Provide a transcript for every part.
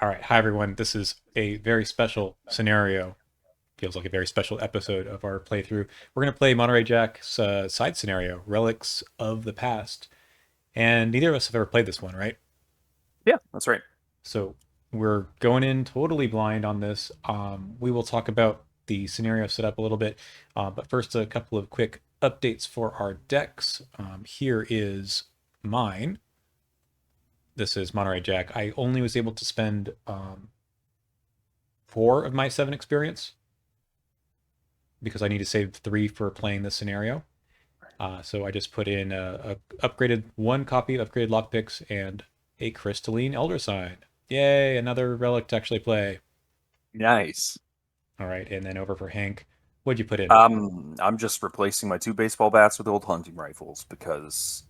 All right. Hi, everyone. This is a very special scenario. Feels like a very special episode of our playthrough. We're going to play Monterey Jack's side scenario, Relics of the Past. And neither of us have ever played this one, right? Yeah, that's right. So we're going in totally blind on this. We will talk about the scenario setup a little bit. But first, a couple of quick updates for our decks. Here is mine. This is Monterey Jack. I only was able to spend 4 of my 7 experience because I need to save 3 for playing this scenario. So I just put in a upgraded 1 copy of upgraded lockpicks and a crystalline elder sign. Yay, another relic to actually play. Nice. All right, and then over for Hank. What'd you put in? I'm just replacing my two baseball bats with old hunting rifles because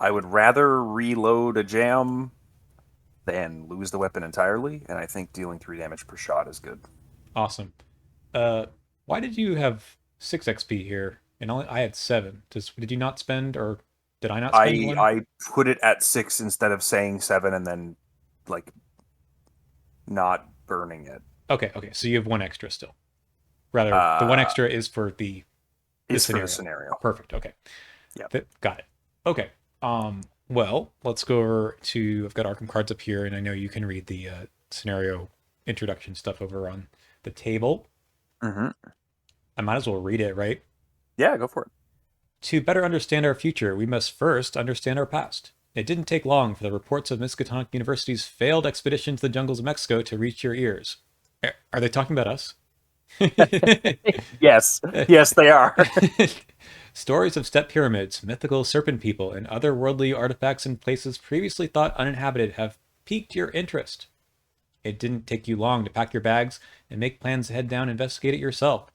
I would rather reload a jam than lose the weapon entirely, and I think dealing 3 damage per shot is good. Awesome. Uh, why did you have 6 XP here? And I had 7. Did you not spend, or did I not spend I one? I put it at 6 instead of saying 7 and then like not burning it. Okay. So you have 1 extra still. Rather, the 1 Uh, extra is for the is for the scenario. scenario. Perfect. Okay. Yep. Got it. Okay. Well, let's go over to. I've got Arkham cards up here, and I know you can read the scenario introduction stuff over on the table. Mm-hmm. I might as well read it, right? Yeah, go for it. To better understand our future, we must first understand our past. It didn't take long for the reports of Miskatonic University's failed expedition to the jungles of Mexico to reach your ears. Are they talking about us? Yes, yes, they are. Stories of step pyramids, mythical serpent people, and otherworldly artifacts in places previously thought uninhabited have piqued your interest. It didn't take you long to pack your bags and make plans to head down and investigate it yourself.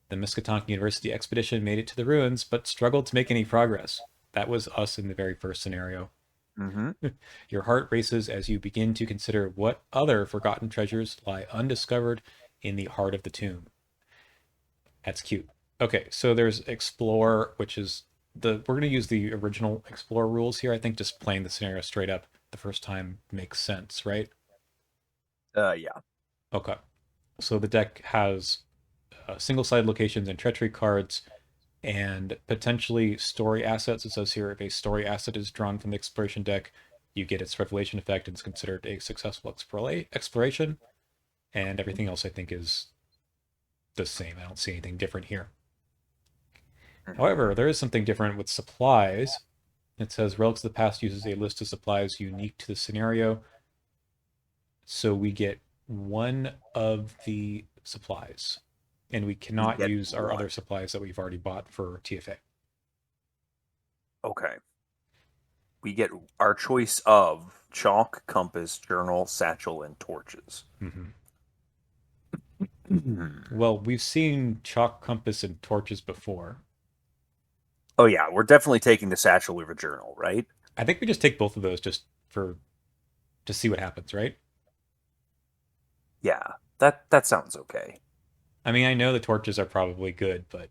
The Miskatonic University expedition made it to the ruins, but struggled to make any progress. That was us in the very first scenario. Mm-hmm. Your heart races as you begin to consider what other forgotten treasures lie undiscovered in the heart of the tomb. That's cute. Okay, so there's explore, which is we're going to use the original explore rules here. I think just playing the scenario straight up the first time makes sense, right? Yeah. Okay. So the deck has single-sided locations and treachery cards and potentially story assets. It says here if a story asset is drawn from the exploration deck, you get its revelation effect and it's considered a successful exploration. And everything else I think is the same. I don't see anything different here. Mhm. However, there is something different with supplies. It says Relics of the Past uses a list of supplies unique to the scenario. So we get 1 of the supplies. And we We cannot get use our one. other supplies that we've already bought for TFA. Okay. We get our choice of chalk, compass, journal, satchel, and torches. Mm-hmm. Mhm. Well, we've seen chalk, compass, and torches before. Oh yeah, we're definitely taking the satchel over journal, right? I think we just take both of those just for to see what happens, right? Yeah, that sounds okay. I mean, I know the torches are probably good, but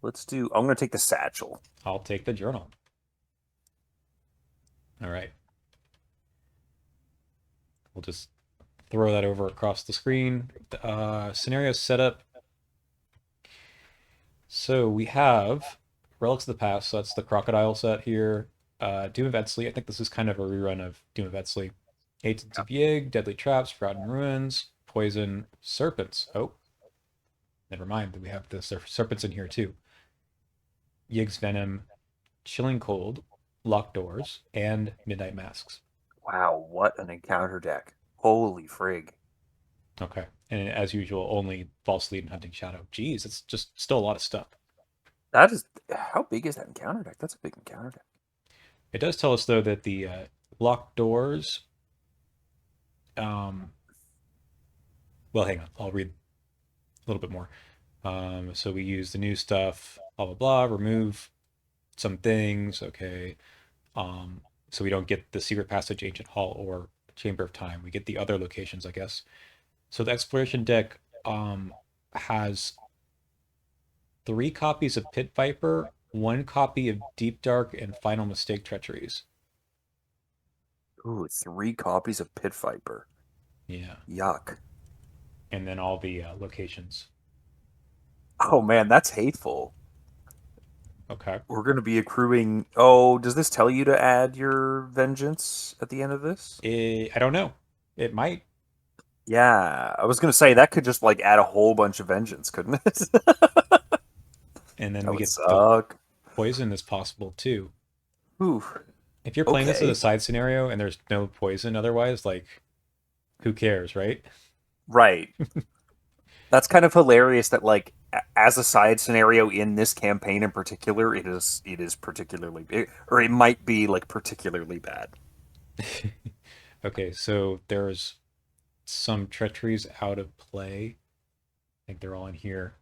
Let's do. I'm gonna take the satchel. I'll take the journal. All right. We'll just throw that over across the screen. Scenario setup. So we have Relics of the Past. So that's the crocodile set here. Doom of Etzli. I think this is kind of a rerun of Doom of Etzli. Agents Yeah. of Yig, Deadly Traps, Forgotten Ruins, Poison, Serpents. Oh, never mind. We have the serpents in here too. Yig's Venom, Chilling Cold, Locked Doors, and Midnight Masks. Wow, what an encounter deck! Holy frig! Okay. And as usual, only False Lead and Hunting Shadow. Geez, it's just still a lot of stuff. That is how big is that encounter deck? That's a big encounter deck. It does tell us, though, that the Locked Doors. Um, well, hang on. I'll read a little bit more. So we use the new stuff, blah, blah, blah, remove some things. Okay. So we don't get the Secret Passage, Ancient Hall, or Chamber of Time. We get the other locations, I guess. So the exploration deck has 3 copies of Pit Viper, 1 copy of Deep Dark, and Final Mistake Treacheries. Ooh, 3 copies of Pit Viper. Yeah. Yuck. And then all the locations. Oh man, that's hateful. Okay. We're going to be accruing. Oh, does this tell you to add your vengeance at the end of this? I don't know. It might. Yeah, I was going to say that could just like add a whole bunch of vengeance, couldn't it? And then That we would get the suck. poison is possible too. Ooh, If you're playing this as a okay. side scenario and there's no poison otherwise, like, who cares, right? Right. That's kind of hilarious that like as a side scenario in this campaign in particular, it is particularly big, or it might be like particularly bad. Okay, so there's some treacheries out of play. I think they're all in here.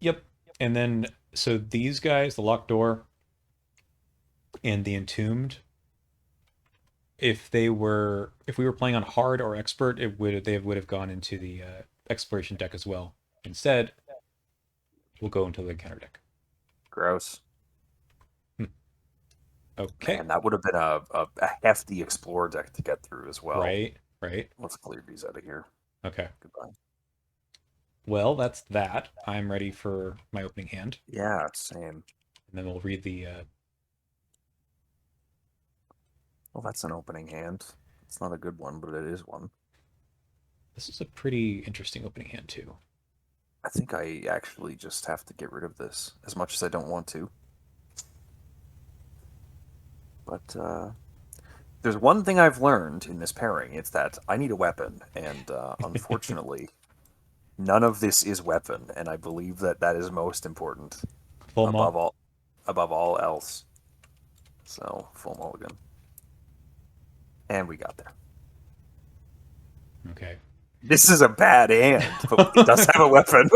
Yep. And then, so these guys, the locked door and the entombed, if we were playing on hard or expert, they would have gone into the exploration deck as well. Instead, we'll go into the encounter deck. Gross. Hmm. Okay. Man, that would have been a hefty explore deck to get through as well. Right. Right. Let's clear these out of here. Okay. Goodbye. Well, that's that. I'm ready for my opening hand, Yeah, same. and then we'll read the. Well, that's an opening hand. It's not a good one, but it is one. This is a pretty interesting opening hand too. I think I actually just have to get rid of this, as much as I don't want to. But there's one thing I've learned in this pairing. It's that I need a weapon, and unfortunately, none of this is weapon, and I believe that that is most important Full above mall. all, above all else. So full mulligan, and we got there. Okay. This is a bad hand, but it does have a weapon.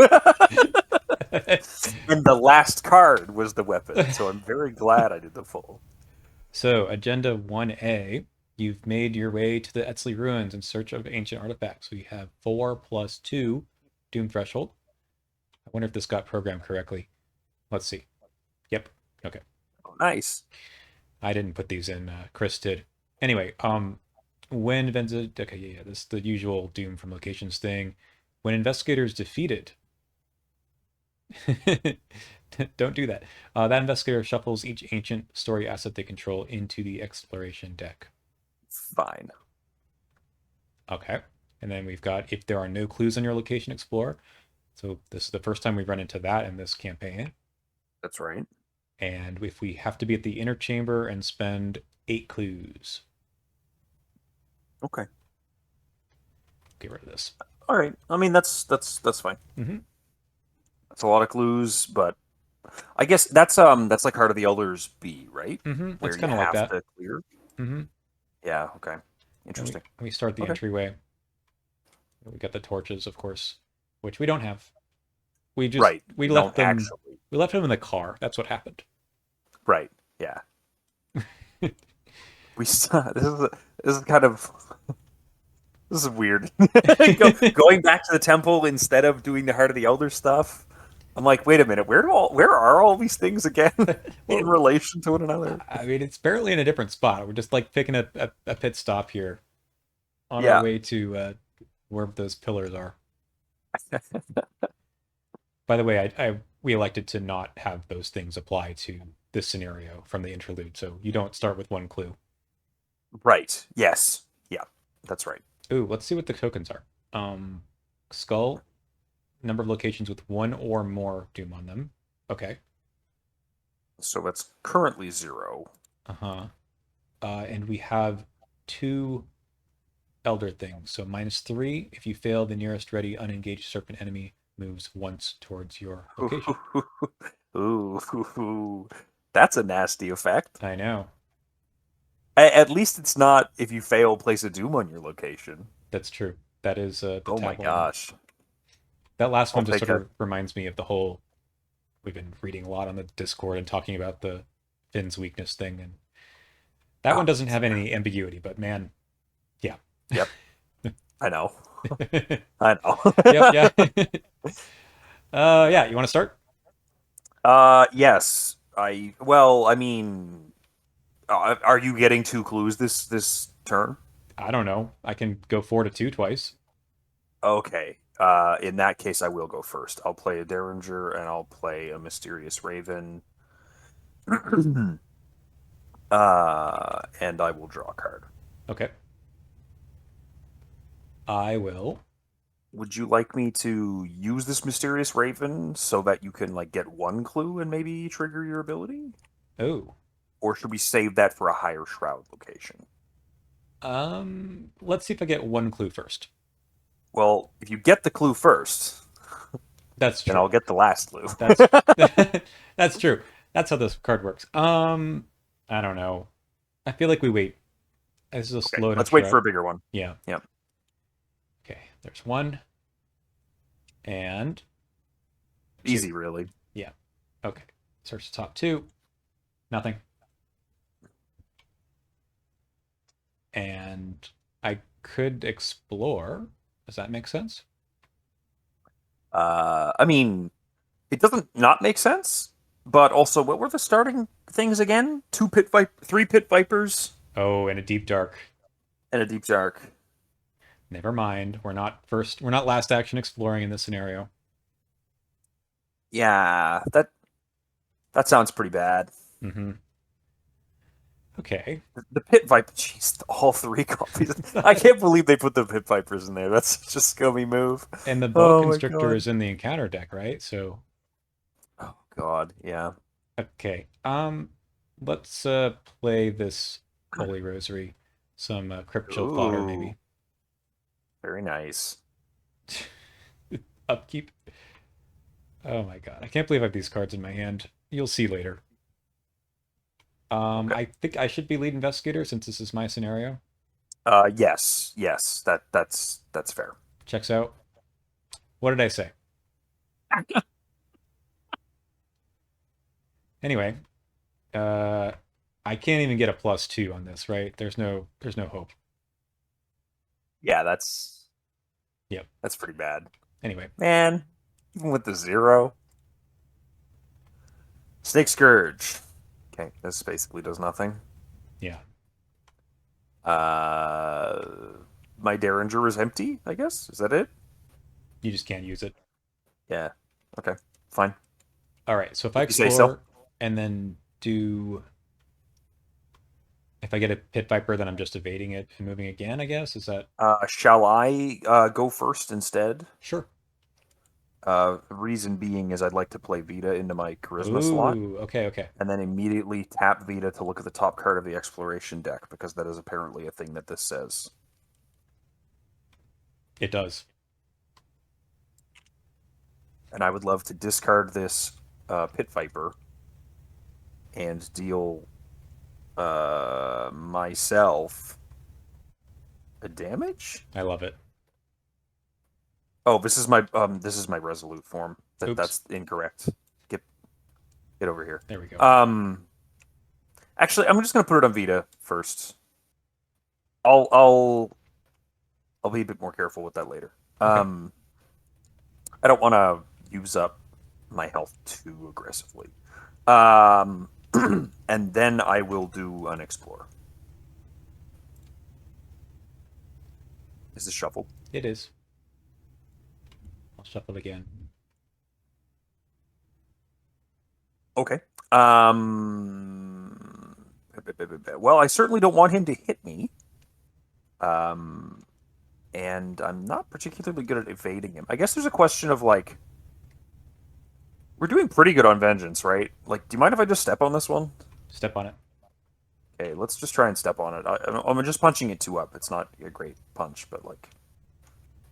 And the last card was the weapon, so I'm very glad I did the full. So, Agenda 1A, you've made your way to the Etzli ruins in search of ancient artifacts. We have 4 plus 2 Doom Threshold. I wonder if this got programmed correctly. Let's see. Yep. Okay. Oh, nice. I didn't put these in. Chris did. Anyway, when okay, yeah, this is the usual Doom from locations thing. When investigators defeated, don't do that. That investigator shuffles each ancient story asset they control into the exploration deck. Fine. Okay. And then we've got if there are no clues on your location, explore. So this is the first time we've run into that in this campaign. That's right. And if we have to be at the inner chamber and spend 8 clues, Okay. get rid of this. All right. I mean, that's fine. Mm-hmm. That's a lot of clues, but I guess that's like Heart of the Elders B, right? Mm-hmm. Where It's you kind of like have that. to clear. Mm-hmm. Yeah. Okay. And Interesting. we start the Okay. entryway. We got the torches, of course, which we don't have. Right. We You left don't them actually. we left them in the car. That's what happened. Right. Yeah. This is kind of this is weird. Going back to the temple instead of doing the Heart of the Elder stuff. I'm like, wait a minute, where are all these things again in Well, relation to one another? I mean, it's barely in a different spot. We're just like picking a pit stop here on our Yeah. way to where those pillars are. By the way, we elected to not have those things apply to this scenario from the interlude, so you don't start with one clue. Right. Yes. Yeah. That's right. Ooh, let's see what the tokens are. Skull, number of locations with one or more doom on them. Okay. So that's currently 0. Uh-huh. And we have 2 elder things. So -3 if you fail, the nearest ready unengaged serpent enemy moves once towards your location. Ooh, that's a nasty effect. I know. At least it's not if you fail, place a doom on your location. That's true. That is the Oh my tabloid one. gosh. That last I'll one just take sort that. of reminds me of the whole. We've been reading a lot on the Discord and talking about the Finn's weakness thing, and that one Oh, doesn't have any ambiguity. But man, yeah. yep. I know. Yep. I know. Yeah. Yeah. You want to start? Yes. I mean, Are you getting 2 clues this turn? I don't know. I can go 4 to 2 twice. Okay. In that case, I will go first. I'll play a Derringer and I'll play a Mysterious Raven. And I will draw a card. Okay. I will. Would you like me to use this Mysterious Raven so that you can like get 1 clue and maybe trigger your ability? Oh. Or should we save that for a higher shroud location? Let's see if I get 1 clue first. Well, if you get the clue first, That's then true. I'll get the last clue. That's that's true. That's how this card works. I don't know. I feel like we wait. This is a Okay, slow enough let's wait for shroud. a bigger one. Yeah. Yep. Okay. There's one and two. Easy, really. Yeah. Okay. Search the top two. Nothing. And I could explore. Does that make sense? I mean, it doesn't not make sense, but also, what were the starting things again? 3 pit vipers, Oh, and a deep dark. and a deep dark. Never mind. We're not first. We're not last action exploring in this scenario. Yeah, that sounds pretty bad. Mm-hmm. Okay. The pit viper, jeez, all 3 copies. I can't believe they put the pit vipers in there. That's such a scummy move. And the boa Oh my constrictor god. is in the encounter deck, right? So Oh god, yeah. okay. Let's play this Holy Rosary. Some Crypt Shield fodder, Ooh, maybe. very nice. Upkeep. Oh my god. I can't believe I have these cards in my hand. You'll see later. Okay. I think I should be lead investigator since this is my scenario. Yes, that's fair. Checks out. What did I say? Anyway, uh I can't even get a +2 on this, right? There's no hope. Yeah, Yep. that's pretty bad. Anyway, Man, even with the 0. Snake Scourge. Okay, this basically does nothing. yeah. Uh, my Derringer is empty, I guess. Is that it? You just can't use it. Yeah. Okay, fine. All right, so if I If you say so. explore and then do, if I get a pit viper, then I'm just evading it and moving again, I guess. Is that Shall I go first instead? sure? Reason being is I'd like to play Vita into my Charisma slot, Ooh, okay, okay. and then immediately tap Vita to look at the top card of the Exploration deck, because that is apparently a thing that this says. It does. And I would love to discard this Pit Viper and deal myself a damage. I love it. Oh, this is my Resolute form. Oops. That's incorrect. Get over here. There we go. Actually, I'm just gonna put it on Vita first. I'll be a bit more careful with that later. Okay. I don't want to use up my health too aggressively. Um, and then I will do an Explore. Is this shuffled? It is. I'll shuffle it again. Okay. Well, I certainly don't want him to hit me. And I'm not particularly good at evading him. I guess there's a question of like, we're doing pretty good on Vengeance, right? Like, do you mind if I just step on this one? Step on it. Okay, let's just try and step on it. I'm just punching it 2 up. It's not a great punch, but like,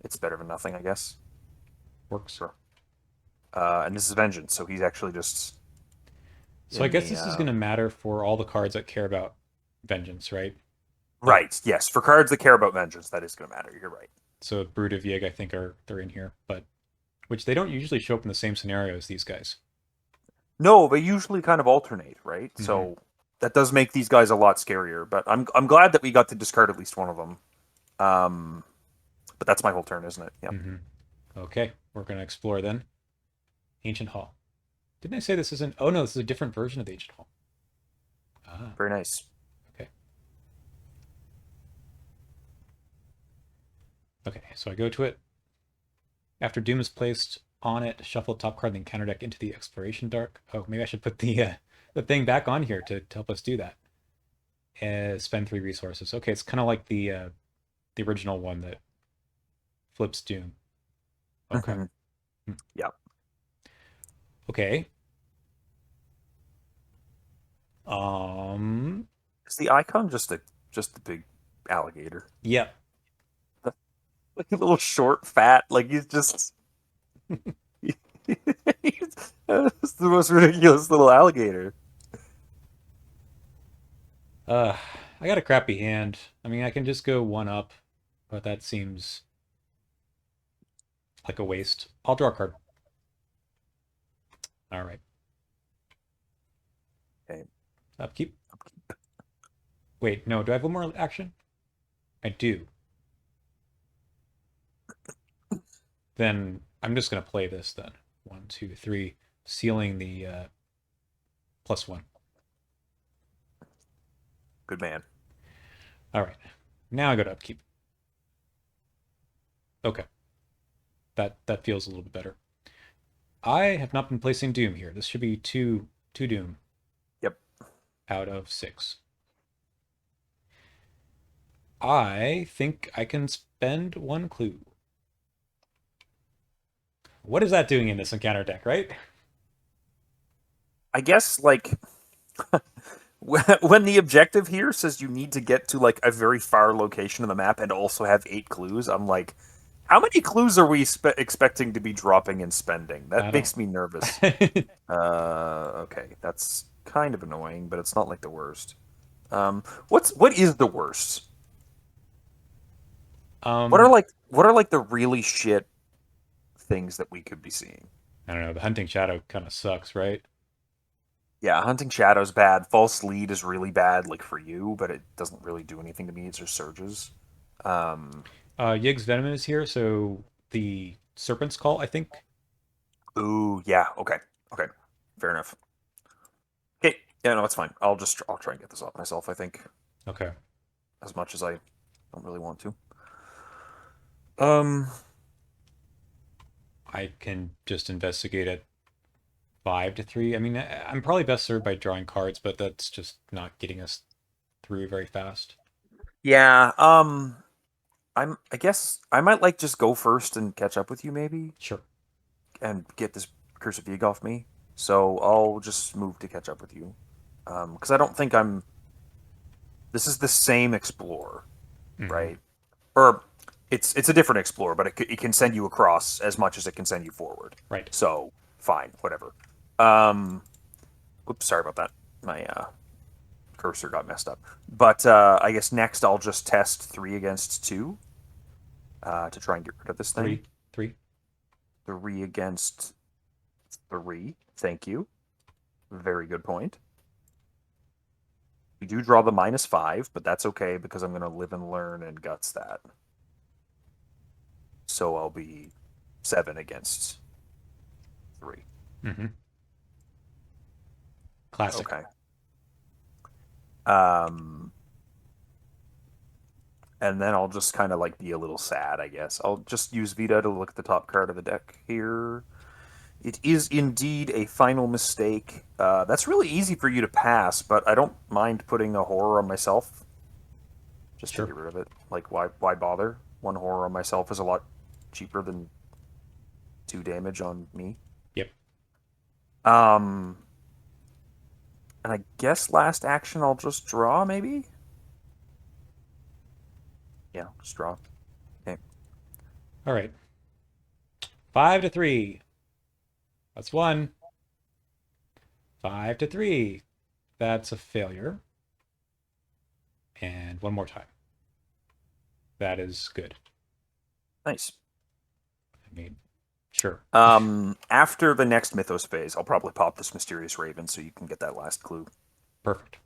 it's better than nothing, I guess. Works. Sure. And this is Vengeance, so he's actually just. So I guess this is going to matter for all the cards that care about vengeance, right? Right. Yes, for cards that care about Vengeance, that is going to matter. You're right. So Brood of Yig, I think they're in here, but which they don't usually show up in the same scenario as these guys. No, they usually kind of alternate, right? Mm-hmm. So that does make these guys a lot scarier. But I'm glad that we got to discard at least one of them. But that's my whole turn, isn't it? Yeah. Mm-hmm. Okay, we're gonna explore then. Ancient Hall. Didn't I say this isn't? Oh no, this is a different version of the Ancient Hall. Ah. Very nice. Okay, so I go to it. After Doom is placed on it, shuffle the top card in the encounter deck into the exploration dark. Oh, maybe I should put the thing back on here to help us do that. Spend 3 resources. Okay, it's kind of like the original one that flips Doom. Okay. Hmm. Hmm. Yeah. Okay. Um. Is the icon just a big alligator? Yeah. Like a little short, fat, like he's just it's the most ridiculous little alligator. Uh, I got a crappy hand. I mean, I can just go 1 up, but that seems like a waste. I'll draw a card. All right. Okay. Upkeep. Wait, no. Do I have one more action? I do. Then I'm just gonna play this then. 1, 2, 3, sealing the +1. Good man. All right. Now I go to upkeep. Okay. That feels a little bit better. I have not been placing Doom here. This should be two Doom Yep. out of 6. I think I can spend 1 clue. What is that doing in this encounter deck, right? I guess like when the objective here says you need to get to like a very far location on the map and also have 8 clues, I'm like, how many clues are we expecting to be dropping and spending? I That don't. makes me nervous. Okay, that's kind of annoying, but it's not like the worst. What is the worst? um, What are like the really shit things that we could be seeing? I don't know. The hunting shadow kind of sucks, right? Yeah, Hunting Shadow's bad. False Lead is really bad, like for you, but it doesn't really do anything to me. It's just surges. Um, Yig's Venom is here, so the Serpent's Call, I think. ooh, yeah, okay, okay, fair enough. Okay, yeah, no, it's fine. I'll try and get this off myself. I think Okay. as much as I don't really want to. Um, I can just investigate at 5 to 3. I mean, I'm probably best served by drawing cards, but that's just not getting us through very fast. yeah. I guess I might like just go first and catch up with you maybe Sure. and get this Curse of Vig off me. So I'll just move to catch up with you. Because I don't think I'm. This is the same Explorer, Hmm. right? Or it's a different Explorer, but it can send you across as much as it can send you forward. Right. So fine, whatever. Um, Oops, sorry about that. My cursor got messed up. But I guess next I'll just test 3 against 2 to try and get rid of this thing. 3, 3. 3 against 3. Thank you. Very good point. We do draw the -5, but that's okay because I'm going to live and learn and guts that. So I'll be 7 against 3. Hmm. Classic. Okay. Um, and then I'll just kind of like be a little sad, I guess. I'll just use Vita to look at the top card of the deck here. It is indeed a final mistake. That's really easy for you to pass, but I don't mind putting a horror on myself just to Sure. get rid of it. Like, why bother? 1 horror on myself is a lot cheaper than 2 damage on me. Yep. Um, and I guess last action I'll just draw, maybe? Yeah, just draw. Okay. All right. 5 to 3. That's 1. 5 to 3. That's a failure. And one more time. That is good. Nice. I mean, sure. After the next Mythos phase, I'll probably pop this Mysterious Raven so you can get that last clue. Perfect.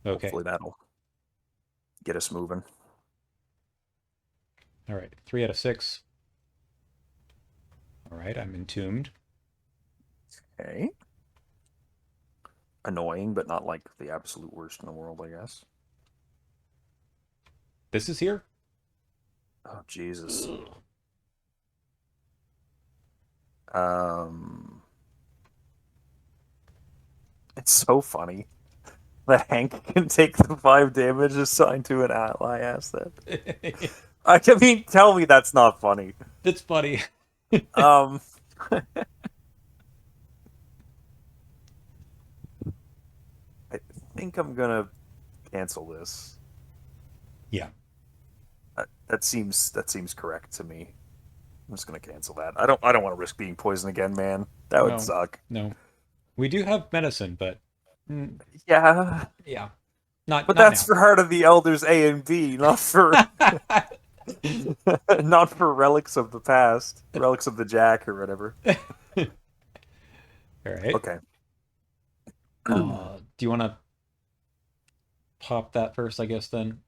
Okay. Hopefully that'll get us moving. All right. 3 out of 6. All right. I'm entombed. Okay. Annoying, but not like the absolute worst in the world, I guess. This is here. Oh Jesus. Um, it's so funny that Hank can take the 5 damage assigned to an ally asset. I mean, tell me that's not funny. That's funny. Um, I think I'm gonna cancel this. Yeah. That seems correct to me. I'm just gonna cancel that. I don't want to risk being poisoned again, man. That would No. suck. No. We do have medicine, but mm, Yeah, yeah, not but not that's now. for Heart of the Elders A and B, not for not for Relics of the Past, Relics of the Jack or whatever. All right. Okay. Do you want to pop that first? I guess then.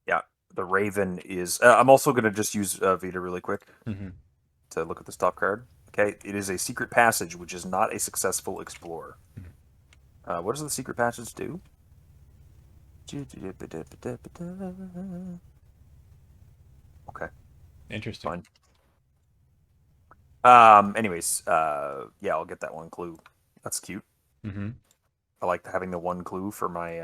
Yeah, the Raven is. I'm also gonna just use Vita really quick Hmm. to look at this top card. Okay, it is a secret passage, which is not a successful explorer. What does the secret passage do? Okay, Interesting. fine. Anyways, yeah, I'll get that one clue. That's cute. Hmm. I like having the one clue for my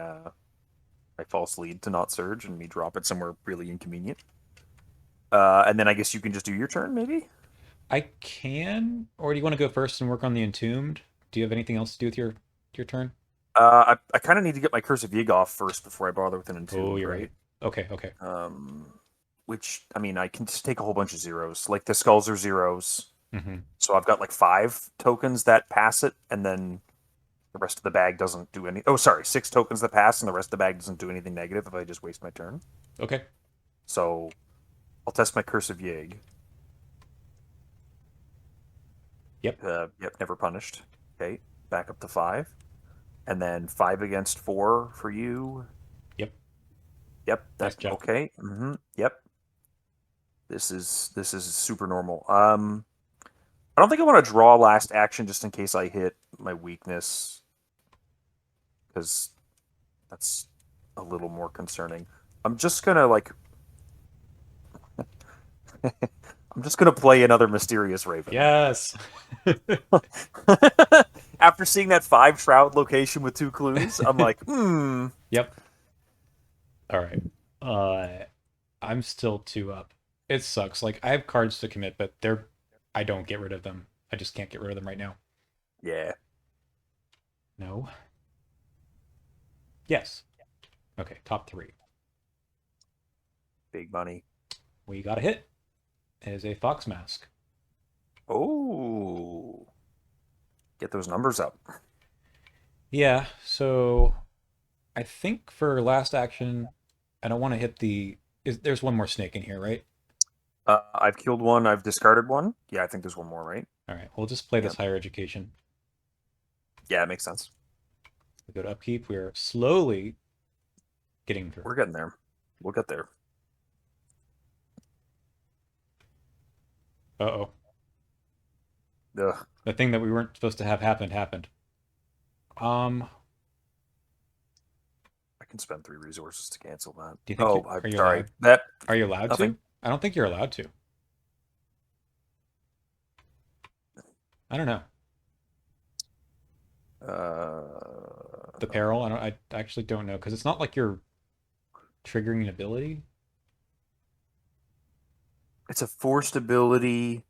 false lead to not surge and me drop it somewhere really inconvenient. And then I guess you can just do your turn, maybe. I can, or do you want to go first and work on the entombed? Do you have anything else to do with your turn? I kind of need to get my Curse of Yig off first before I bother with an Oh, entombed, you're right. right? Okay, okay. Which I mean, I can just take a whole bunch of zeros. Like the skulls are zeros, Hmm. so I've got like 5 tokens that pass it, and then the rest of the bag doesn't do any. Oh, sorry, 6 tokens that pass, and the rest of the bag doesn't do anything negative if I just waste my turn. Okay. So I'll test my Curse of Yig. Yep. Yep, never punished. Okay, back up to 5, and then 5 against 4 for you. Yep. Yep, Nice that job. okay. Yep, this is super normal. I don't think I want to draw last action just in case I hit my weakness, because that's a little more concerning. I'm just gonna like I'm just gonna play another Mysterious Raven. Yes. After seeing that 5 shroud location with 2 clues, I'm like, Yep. All right. Uh, I'm still 2 up. It sucks. Like I have cards to commit, but I don't get rid of them. I just can't get rid of them right now. yeah, No. Yes. Okay, top 3. big money. We got a hit. It is a fox mask. Oh, get those numbers up. Yeah, so I think for last action, I don't want to hit there's one more snake in here, right? I've killed one. I've discarded one. Yeah, I think there's one more, right? All right, we'll just play Yeah, this higher education. yeah, it makes sense. We go to upkeep. We're slowly getting through. We're getting there. We'll get there. Uh-oh. Ugh. The thing that we weren't supposed to have happened. Um, I can spend 3 resources to cancel that. do you think Oh, I'm are you sorry. allowed? That Are you allowed nothing. to? I don't think you're allowed to. I don't know. The Uh, peril, I actually don't know because it's not like you're triggering an ability. it's a forced ability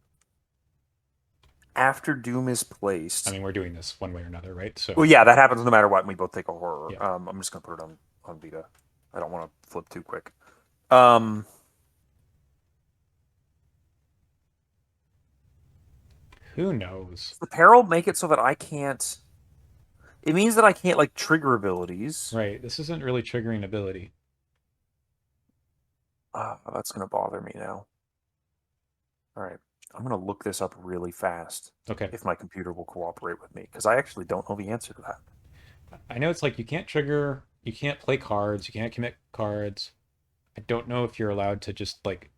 after Doom is I placed. mean, we're doing this one way or another, right? Well, So, yeah, that happens no matter what. And we both take a horror. yeah. I'm just gonna put it on Vita. I don't want to flip too quick. Um, Who knows? does the peril make it so that I can't? It means that I can't like trigger abilities. Right. This isn't really triggering ability. That's gonna bother me now. All right, I'm gonna look this up really fast Okay. if my computer will cooperate with me, because I actually don't know the answer to that. I know it's like you can't trigger, you can't play cards, you can't commit cards. I don't know if you're allowed to just like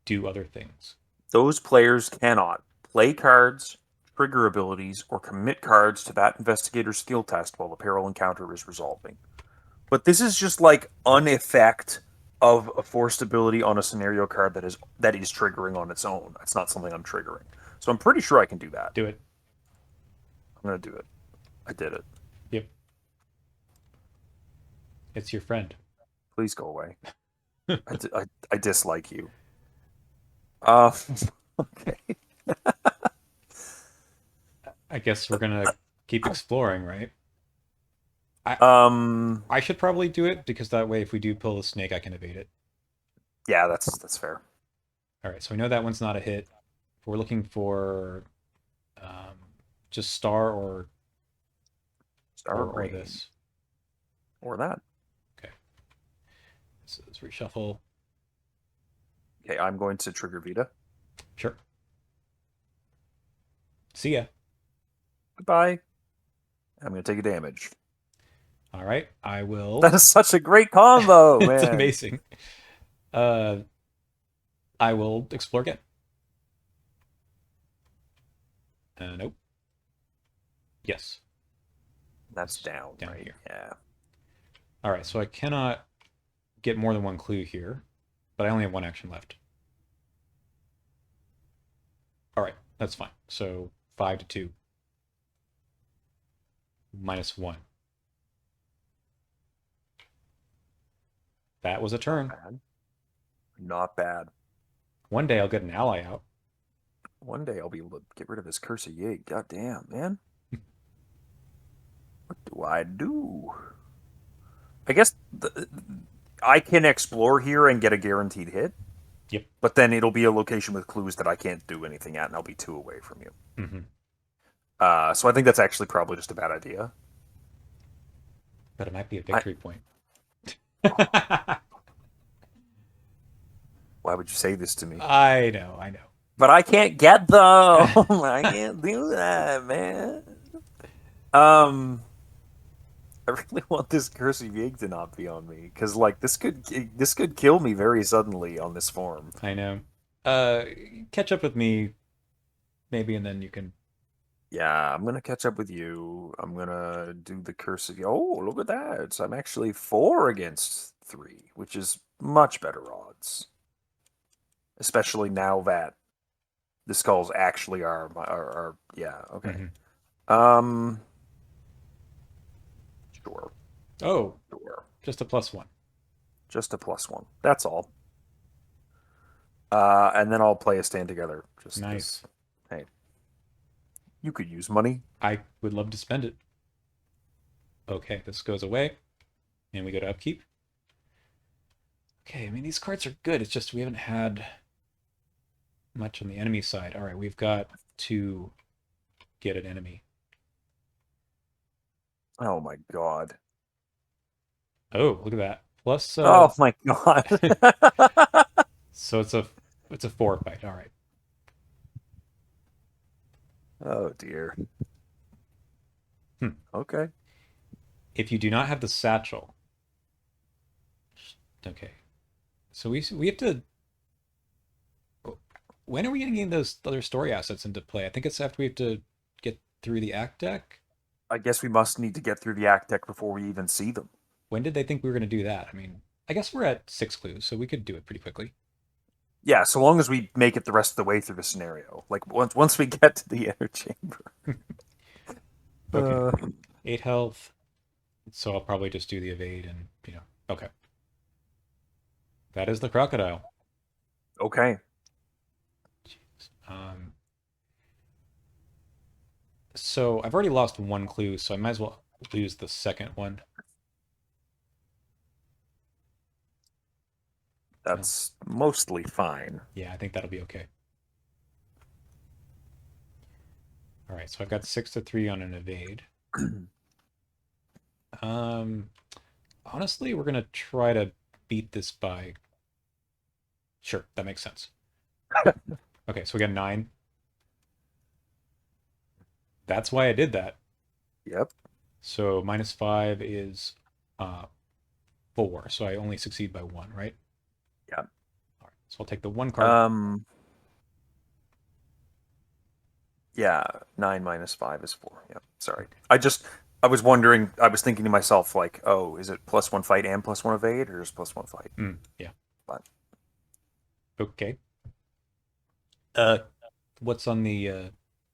do other things. Those players cannot play cards, trigger abilities, or commit cards to that investigator's skill test while the peril encounter is resolving. But this is just like an effect of a forced ability on a scenario card that is triggering on its own. That's not something I'm triggering. So I'm pretty sure I can do that. Do it. I'm gonna do it. I did it. Yep. It's your friend. Please go away. I dislike you. Uh, okay. I guess we're gonna keep exploring, right? I Um. I should probably do it because that way, if we do pull the snake, I can evade it. Yeah, that's fair. All right, so we know that one's not a hit. We're looking for um, just star Star or rain this. or that. Okay, so let's reshuffle. Okay, I'm going to trigger Vita. Sure. See ya. Goodbye. I'm gonna take a damage. All right, I will. That is such a great combo, It's man. amazing. Uh, I will explore again. Nope. Yes. That's down, Down right? here. Yeah. All right, so I cannot get more than one clue here, but I only have one action left. All right, that's fine. So 5 to 2. -1. That was a turn. Bad. Not bad. One day I'll get an ally out. One day I'll be able to get rid of this curse of Yig. God damn, man. What do I do? I guess I can explore here and get a guaranteed hit. Yep. But then it'll be a location with clues that I can't do anything at, and I'll be 2 away from you. Mm-hmm. So I think that's actually probably just a bad idea. But it might be a victory point. Why would you say this to me? I know, I know. But I can't get them. I can't do that, man. I really want this Curse of Yig to not be on me, because like this could kill me very suddenly on this form. I know. Catch up with me, maybe, and then you can. Yeah, I'm gonna catch up with you. I'm gonna do the Curse of Yig. Oh, look at that! So I'm actually 4 against 3, which is much better odds. Especially now that the skulls actually are yeah, okay. Mhm. Sure. Oh, Sure. just a +1. Just a +1. That's all. And then I'll play a stand together. Just Nice. hey, you could use money. I would love to spend it. Okay, this goes away, and we go to upkeep. Okay, I mean, these cards are good. It's just we haven't had much on the enemy side. All right, we've got to get an enemy. Oh my god. Oh, look at that. Plus, Oh my god. so it's a 4 fight. All right. Oh dear. Okay. If you do not have the satchel, okay. So we have to. When are we going to get those other story assets into play? I think it's after we have to get through the act deck. I guess we must need to get through the act deck before we even see them. When did they think we were going to do that? I mean, I guess we're at 6 clues, so we could do it pretty quickly. Yeah, so long as we make it the rest of the way through the scenario. Like once we get to the inner chamber. Okay. 8 health. So I'll probably just do the evade and, okay. That is the crocodile. Okay. Um, so I've already lost one clue, so I might as well lose the second one. That's mostly fine. Yeah, I think that'll be okay. All right, so I've got 6 to 3 on an evade. Honestly, we're gonna try to beat this by. Sure, that makes sense. Okay, so we got 9. That's why I did that. Yep. So -5 is 4. So I only succeed by 1, right? Yeah. All right. So I'll take the 1 card. Yeah, 9 minus 5 is 4. Yep. Sorry. I just I was wondering. I was thinking to myself, like, oh, is it plus one fight and plus one evade, or is plus one fight? Yeah. But Okay. Uh, what's on the?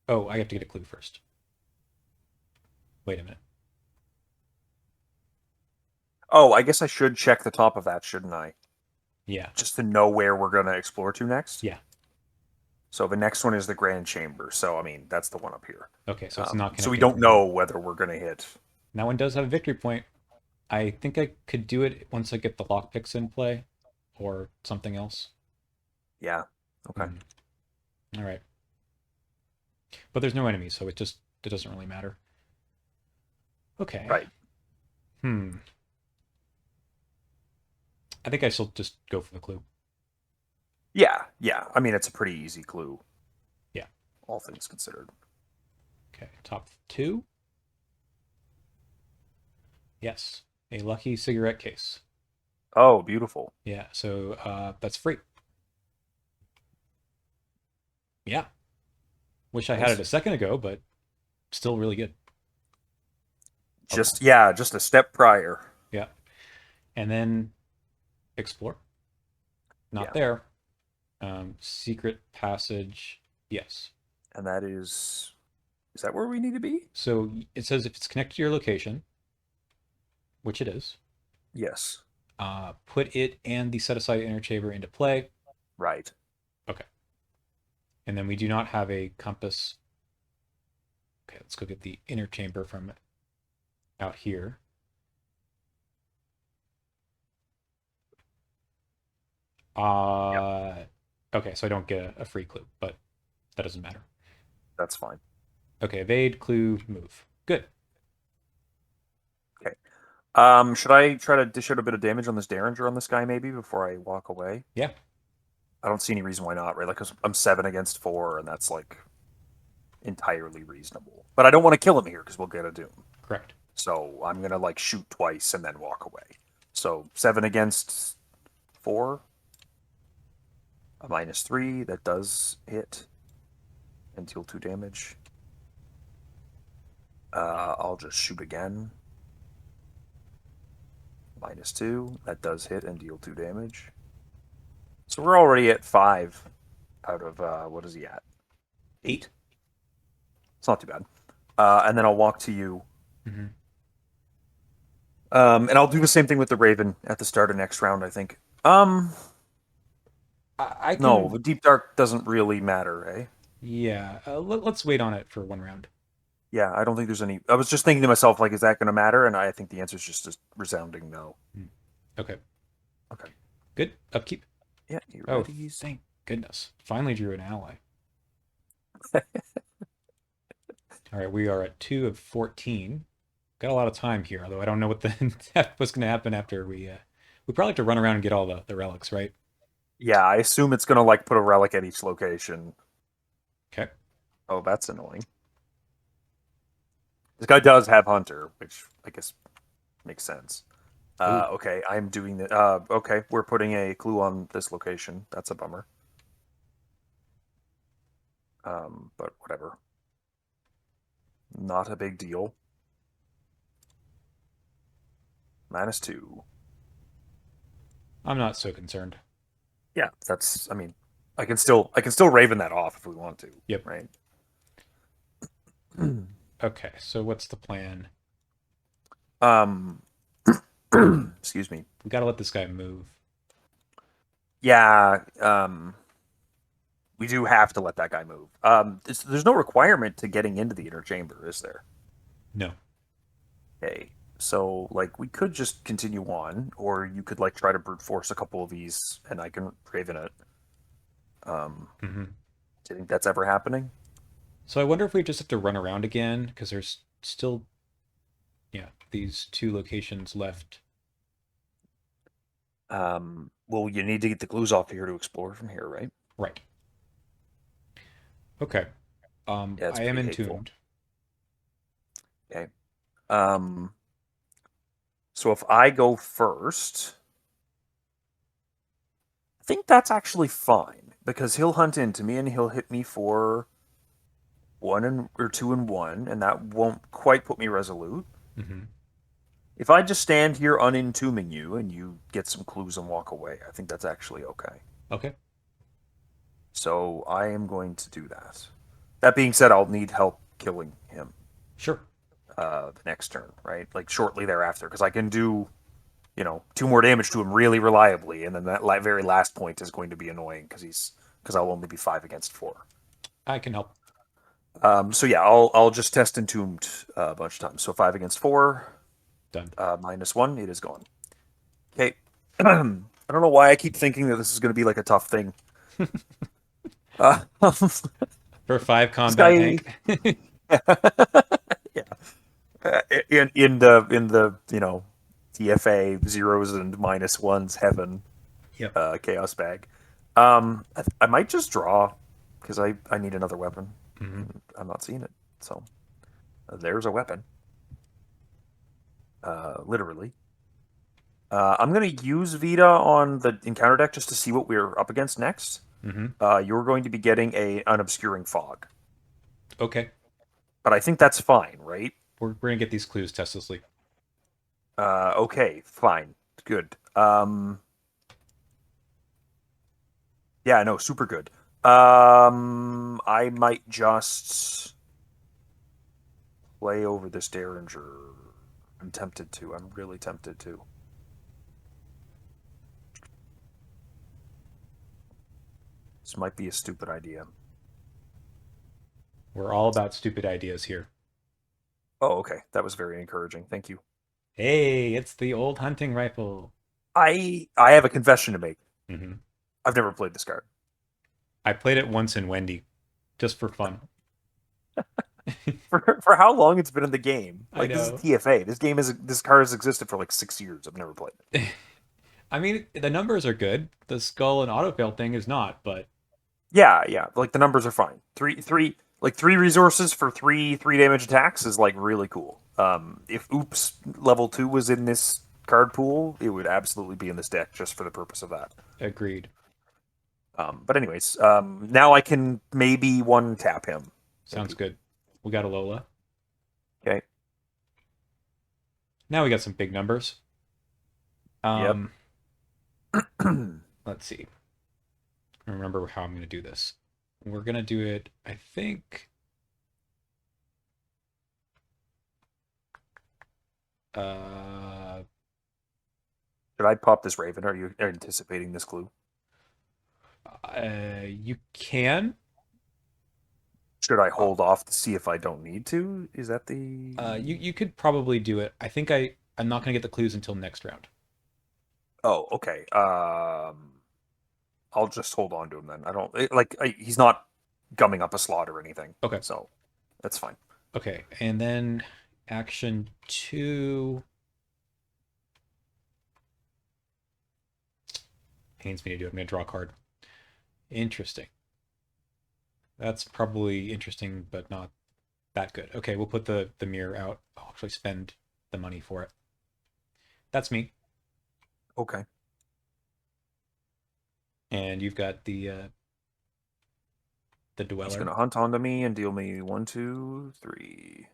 Oh, I have to get a clue first. Wait a minute. oh, I guess I should check the top of that, shouldn't I? Yeah. Just to know where we're gonna explore to next. Yeah. So the next one is the Grand Chamber. So I mean, that's the one up here. Okay, so it's not So we connecting don't from here. know whether we're gonna hit. That one does have a victory point. I think I could do it once I get the lockpicks in play, or something else. Yeah. Okay. Hmm. All right. But there's no enemies, so it doesn't really matter. Okay. Right. Hmm. I think I shall just go for the clue. Yeah. Yeah. I mean, it's a pretty easy clue, Yeah. all things considered. Okay. Top two. Yes. A lucky cigarette case. Oh, beautiful. Yeah. So that's free. Yeah. Wish I had it Nice. a second ago, but still really good. Okay. Just a step prior. Yeah. And then explore. Not Yeah. there. Secret passage. Yes. And that is that where we need to be? So it says if it's connected to your location, which it is, Yes. put it and the set aside inner chamber into play. Right. Okay. And then we do not have a compass. Okay, let's go get the inner chamber from out here. Yep. Uh, okay, so I don't get a free clue, but that doesn't matter. That's fine. Okay, evade, clue, move. Good. Okay. Should I try to dish out a bit of damage on this Derringer on this guy maybe before I walk away? Yeah, I don't see any reason why not, right? Like, 'cause I'm 7 against 4, and that's like entirely reasonable. But I don't want to kill him here because we'll get a Doom. correct. So I'm gonna like shoot twice and then walk away. So 7 against 4, a -3 that does hit and deal 2 damage. I'll just shoot again. -2 that does hit and deal 2 damage. So we're already at 5 out of what is he at? 8. It's not too bad. And then I'll walk to you. Mm-hmm. And I'll do the same thing with the Raven at the start of next round, I think. I No, can. the Deep Dark doesn't really matter, eh? Yeah, let's wait on it for one round. Yeah, I don't think there's any. I was just thinking to myself, like, is that going to matter? And I think the answer is just a resounding no. Hmm. Okay, Okay. good. Upkeep. Yeah, you Oh, ready? thank goodness. Finally drew an ally. All right, we are at 2 of 14. Got a lot of time here, although I don't know what what's going to happen after we probably have to run around and get all the relics, right? Yeah, I assume it's going to, like, put a relic at each location. Okay. Oh, that's annoying. This guy does have Hunter, which I guess makes sense. Ooh. Okay, I'm doing the. Okay, we're putting a clue on this location. That's a bummer. But whatever. Not a big deal. -2. I'm not so concerned. Yeah, that's. I mean, I can still Raven that off if we want to. Yep. Right. Okay, so what's the plan? Um. Excuse me. We got to let this guy move. Yeah. We do have to let that guy move. There's no requirement to getting into the inner chamber, is there? No. Okay. So, like, we could just continue on, or you could, like, try to brute force a couple of these, and I can Raven it. Mm-hmm. Do you think that's ever happening? So I wonder if we just have to run around again because there's still, yeah, these 2 locations left. Well, you need to get the clues off here to explore from here, right? Right. Okay. Yeah, it's I am pretty hateful. entombed. Okay. Um, so if I go first, I think that's actually fine because he'll hunt into me and he'll hit me for 1 or 2 and 1, and that won't quite put me resolute. Mm-hmm. If I just stand here unentombing you and you get some clues and walk away, I think that's actually okay. Okay. So I am going to do that. That being said, I'll need help killing him Sure. the next turn, right? Like shortly thereafter, because I can do, 2 more damage to him really reliably, and then that very last point is going to be annoying because I'll only be 5 against 4. I can help. So yeah, I'll just test entombed a bunch of times. So 5 against 4, Done. -1, it is gone. Okay. I don't know why I keep thinking that this is going to be like a tough thing. This For 5 combat guy, tank. yeah, in the TFA zeros and -1s heaven Yep. chaos bag. I might just draw because I need another weapon. Mm-hmm. I'm not seeing it, so there's a weapon. Literally. I'm gonna use Vita on the encounter deck just to see what we're up against next. Mm-hmm. You're going to be getting an obscuring fog, Okay. but I think that's fine, right? We're gonna get these clues testlessly. Okay, fine, good. Yeah, no, super good. I might just play over this Derringer. I'm tempted to. I'm really tempted to. This might be a stupid idea. We're all about stupid ideas here. Oh, okay. That was very encouraging. Thank you. Hey, it's the old hunting rifle. I have a confession to make. Mm-hmm. I've never played this card. I played it once in Wendy, just for fun. For how long it's been in the game. I Like this is know. TFA. This card has existed for like 6 years. I've never played it. I mean, the numbers are good. The skull and autofail thing is not, but Yeah, yeah. Like the numbers are fine. Three resources for three damage attacks is like really cool. If Oops level 2 was in this card pool, it would absolutely be in this deck just for the purpose of that. agreed. But anyways, now I can maybe one tap him. Sounds Maybe. good. We got a Lola. Okay. Now we got some big numbers. Yep. Um, let's see. Remember how I'm going to do this. We're going to do it, I think. Uh, Should I pop this Raven? Are you anticipating this clue? you can. Should I hold off to see if I don't need to? Is that the? You could probably do it. I think I'm not going to get the clues until next round. Oh, okay. I'll just hold on to him then. I don't he's not gumming up a slot or anything. Okay. So that's fine. Okay, and then action 2. Pains me to do it. I'm going to draw a card. Interesting. That's probably interesting, but not that good. Okay, we'll put the mirror out. I'll actually spend the money for it. That's me. Okay. And you've got the He's dweller. gonna hunt onto me and deal me 1, 2, 3.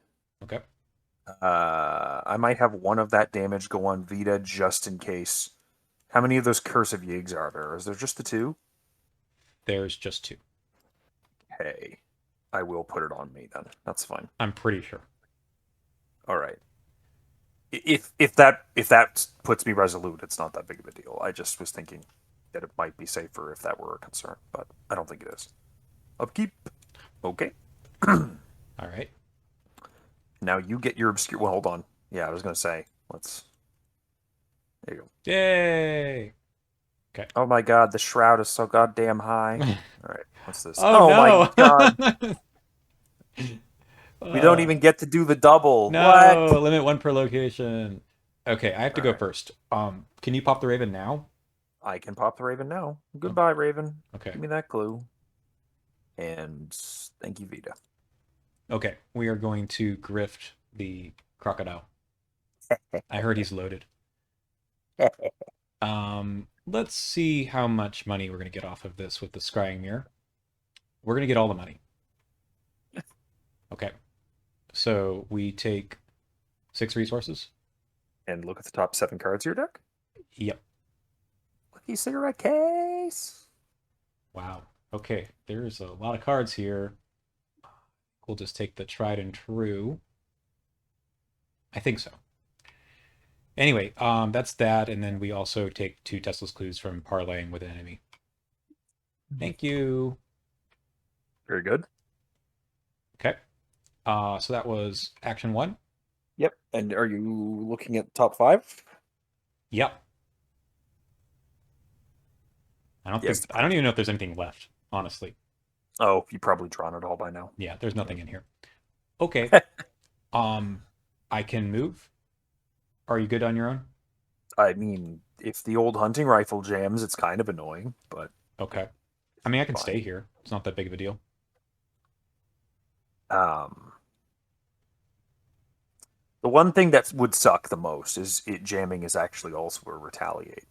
Okay. I might have one of that damage go on Vita just in case. How many of those cursive yigs are there? Is there just the 2? There's just 2. Hey, I will put it on me then. That's fine. I'm pretty sure. All right. If that puts me resolute, it's not that big of a deal. I just was thinking that it might be safer if that were a concern, but I don't think it is. Upkeep. Okay. All right. Now you get your obscure. Well, hold on. Yeah, I was gonna say. Let's. There you go. Yay! Oh my god, the shroud is so goddamn high. All right, what's this? Oh Oh my no! god, we don't Uh, even get to do the double. What? no! Limit 1 per location. Okay, I have to All go right, first. Can you pop the Raven now? I can pop the Raven now. Oh, Goodbye, Raven. okay. Give me that clue. And thank you, Vita. Okay, we are going to grift the crocodile. I heard he's loaded. Let's see how much money we're going to get off of this with the scrying mirror. We're going to get all the money. Okay. So we take 6 resources. And look at the top 7 cards of your deck. Yep. Lucky cigarette case. Wow. Okay, there's a lot of cards here. We'll just take the tried and true. I think so. Anyway, that's that, and then we also take 2 Tesla's clues from parlaying with an enemy. Thank you. Very good. Okay. So that was action 1. Yep. And are you looking at top 5? Yep. Yes. I don't even know if there's anything left, honestly. Oh, you've probably drawn it all by now. Yeah, there's nothing in here. Okay. I can move. Are you good on your own? I mean, if the old hunting rifle jams, it's kind of annoying, but Okay. I mean, I can fine. stay here. It's not that big of a deal. The one thing that would suck the most is it jamming is actually also a retaliate.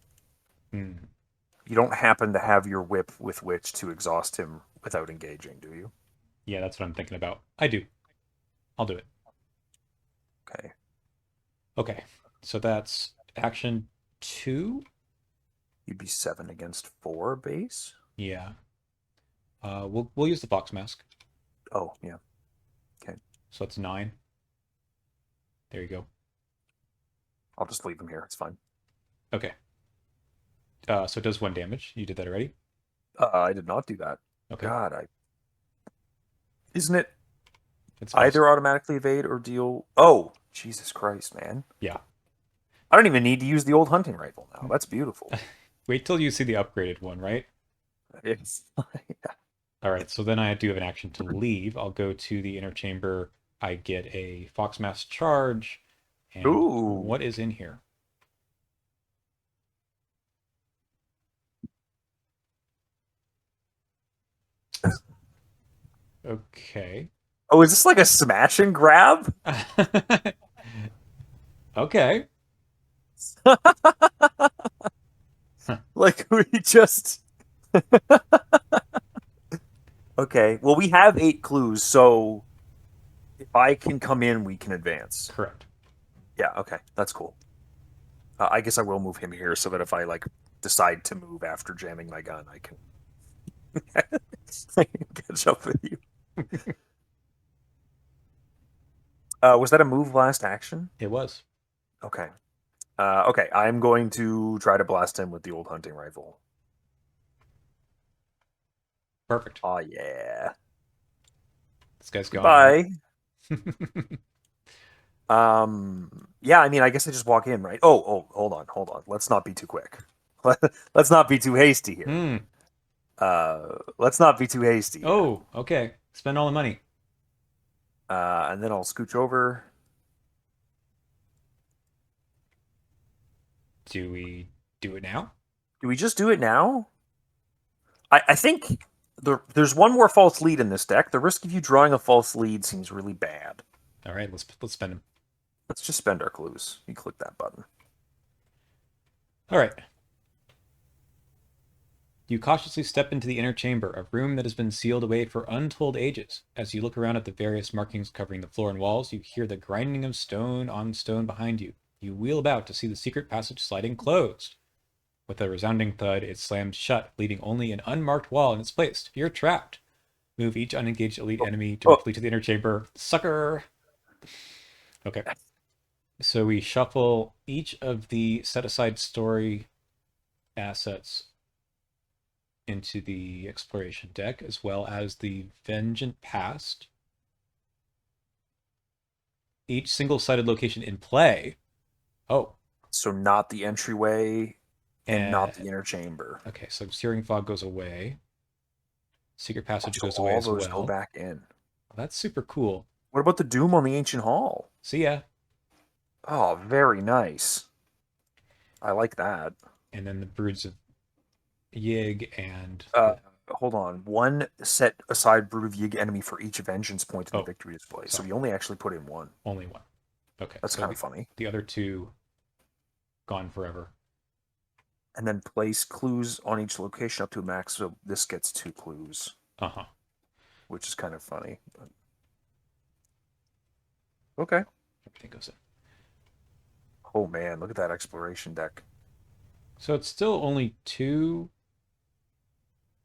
Hmm. You don't happen to have your whip with which to exhaust him without engaging, do you? Yeah, that's what I'm thinking about. I do. I'll do it. Okay. Okay. So that's action 2. You'd be 7 against 4 base? Yeah. We'll use the fox mask. Oh, yeah. Okay. So it's 9. There you go. I'll just leave him here. It's fine. Okay. So it does 1 damage. You did that already? I did not do that. Okay. God, Isn't it It's either automatically evade or deal... Oh, Jesus Christ, man. Yeah. I don't even need to use the old hunting rifle now. That's beautiful. Wait till you see the upgraded one, right? It's... yeah. All right, so then I do have an action to leave. I'll go to the inner chamber. I get a fox mask charge. And Ooh. what is in here? Okay. Oh, is this like a smash and grab? Okay. Like we just... Okay, well, we have 8 clues, so if I can come in, we can advance. Correct. Yeah, okay, that's cool. I guess I will move him here so that if I like decide to move after jamming my gun, I can catch up with you. Was that a move last action? It was. Okay. Okay, I'm going to try to blast him with the old hunting rifle. Perfect. Oh, yeah. This guy's Goodbye. gone. Yeah, I mean, I guess I just walk in, right? Oh, hold on. Let's not be too quick. Let's not be too hasty here. Hmm. Let's not be too hasty. Here. Oh, okay. Spend all the money. And then I'll scooch over. Do we do it now? Do we just do it now? I think there's one more false lead in this deck. The risk of you drawing a false lead seems really bad. All right, let's spend them. Let's just spend our clues. You click that button. All right. You cautiously step into the inner chamber, a room that has been sealed away for untold ages. As you look around at the various markings covering the floor and walls, you hear the grinding of stone on stone behind you. You wheel about to see the secret passage sliding closed. With a resounding thud, it slams shut, leaving only an unmarked wall in its place. You're trapped. Move each unengaged elite enemy directly to the inner chamber. Sucker! Okay. So we shuffle each of the set-aside story assets into the exploration deck, as well as the Vengeant Past. Each single-sided location in play. Oh. So not the entryway and not the inner chamber. Okay, so Searing Fog goes away. Secret Passage So goes away as well. All those go back in. Well, that's super cool. What about the Doom on the Ancient Hall? See ya. Oh, very nice. I like that. And then the Broods of Yig and... hold on. One set aside Brood of Yig enemy for each vengeance point in the victory display. So we only actually put in one. Only one. Okay. That's kind of funny. The other 2 gone forever. And then place clues on each location up to a max, so this gets 2 clues. Uh-huh. Which is kind of funny. But... Okay. Everything goes in. Oh man, look at that exploration deck. So it's still only two.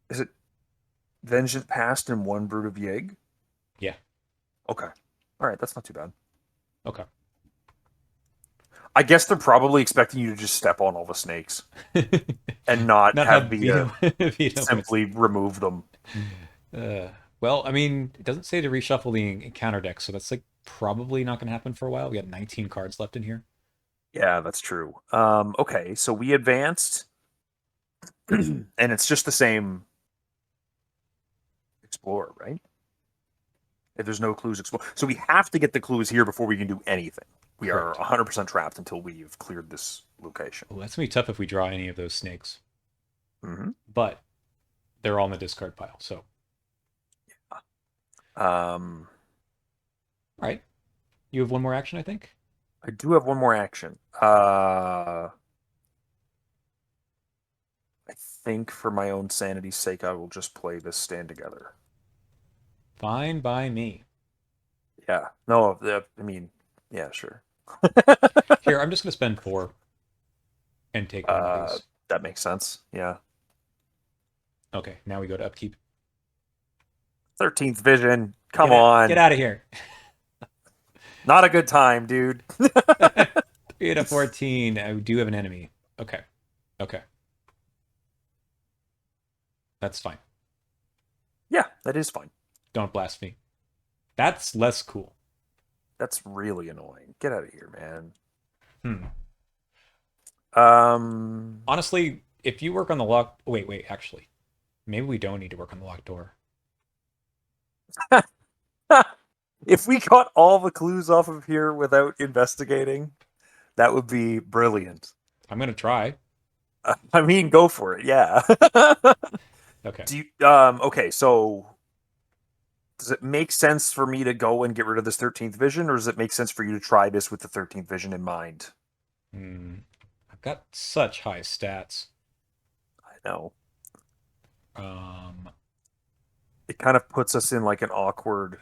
Is it Vengeance Past and one Brood of Yegg? Yeah. Okay. All right, that's not too bad. Okay. I guess they're probably expecting you to just step on all the snakes and not Not have have Vita veto points. simply remove them. Well, I mean, it doesn't say to reshuffle the encounter deck, so that's like probably not going to happen for a while. We got 19 cards left in here. Yeah, that's true. Okay, so we advanced, and it's just the same Explorer, right? If there's no clues, explore. So we have to get the clues here before we can do anything. We are Correct. 100% trapped until we've cleared this location. Oh, that's going to be tough if we draw any of those snakes, Mm-hmm. but they're all in the discard pile. So, Um, all right. You have one more action, I think. I do have one more action. I think for my own sanity's sake, I will just play this Stand Together. Fine by me. Yeah. No, I mean, yeah, sure. Here, I'm just going to spend 4 and take one of these. That makes sense. Yeah. Okay, now we go to upkeep. 13th Vision. Come Get out, on. get out of here. Not a good time, dude. 3 to 14. I do have an enemy. Okay. Okay. That's fine. Yeah, that is fine. Don't blast me. That's less cool. That's really annoying. Get out of here, man. Hmm. Um, Honestly, if you work on the lock... Wait, actually. Maybe we don't need to work on the locked door. if we got all the clues off of here without investigating, that would be brilliant. I'm going to try. I mean, go for it. Yeah. Okay. Do you, okay, so does it make sense for me to go and get rid of this 13th vision, or does it make sense for you to try this with the 13th vision in mind? I've got such high stats. I know. Um, It kind of puts us in like an awkward.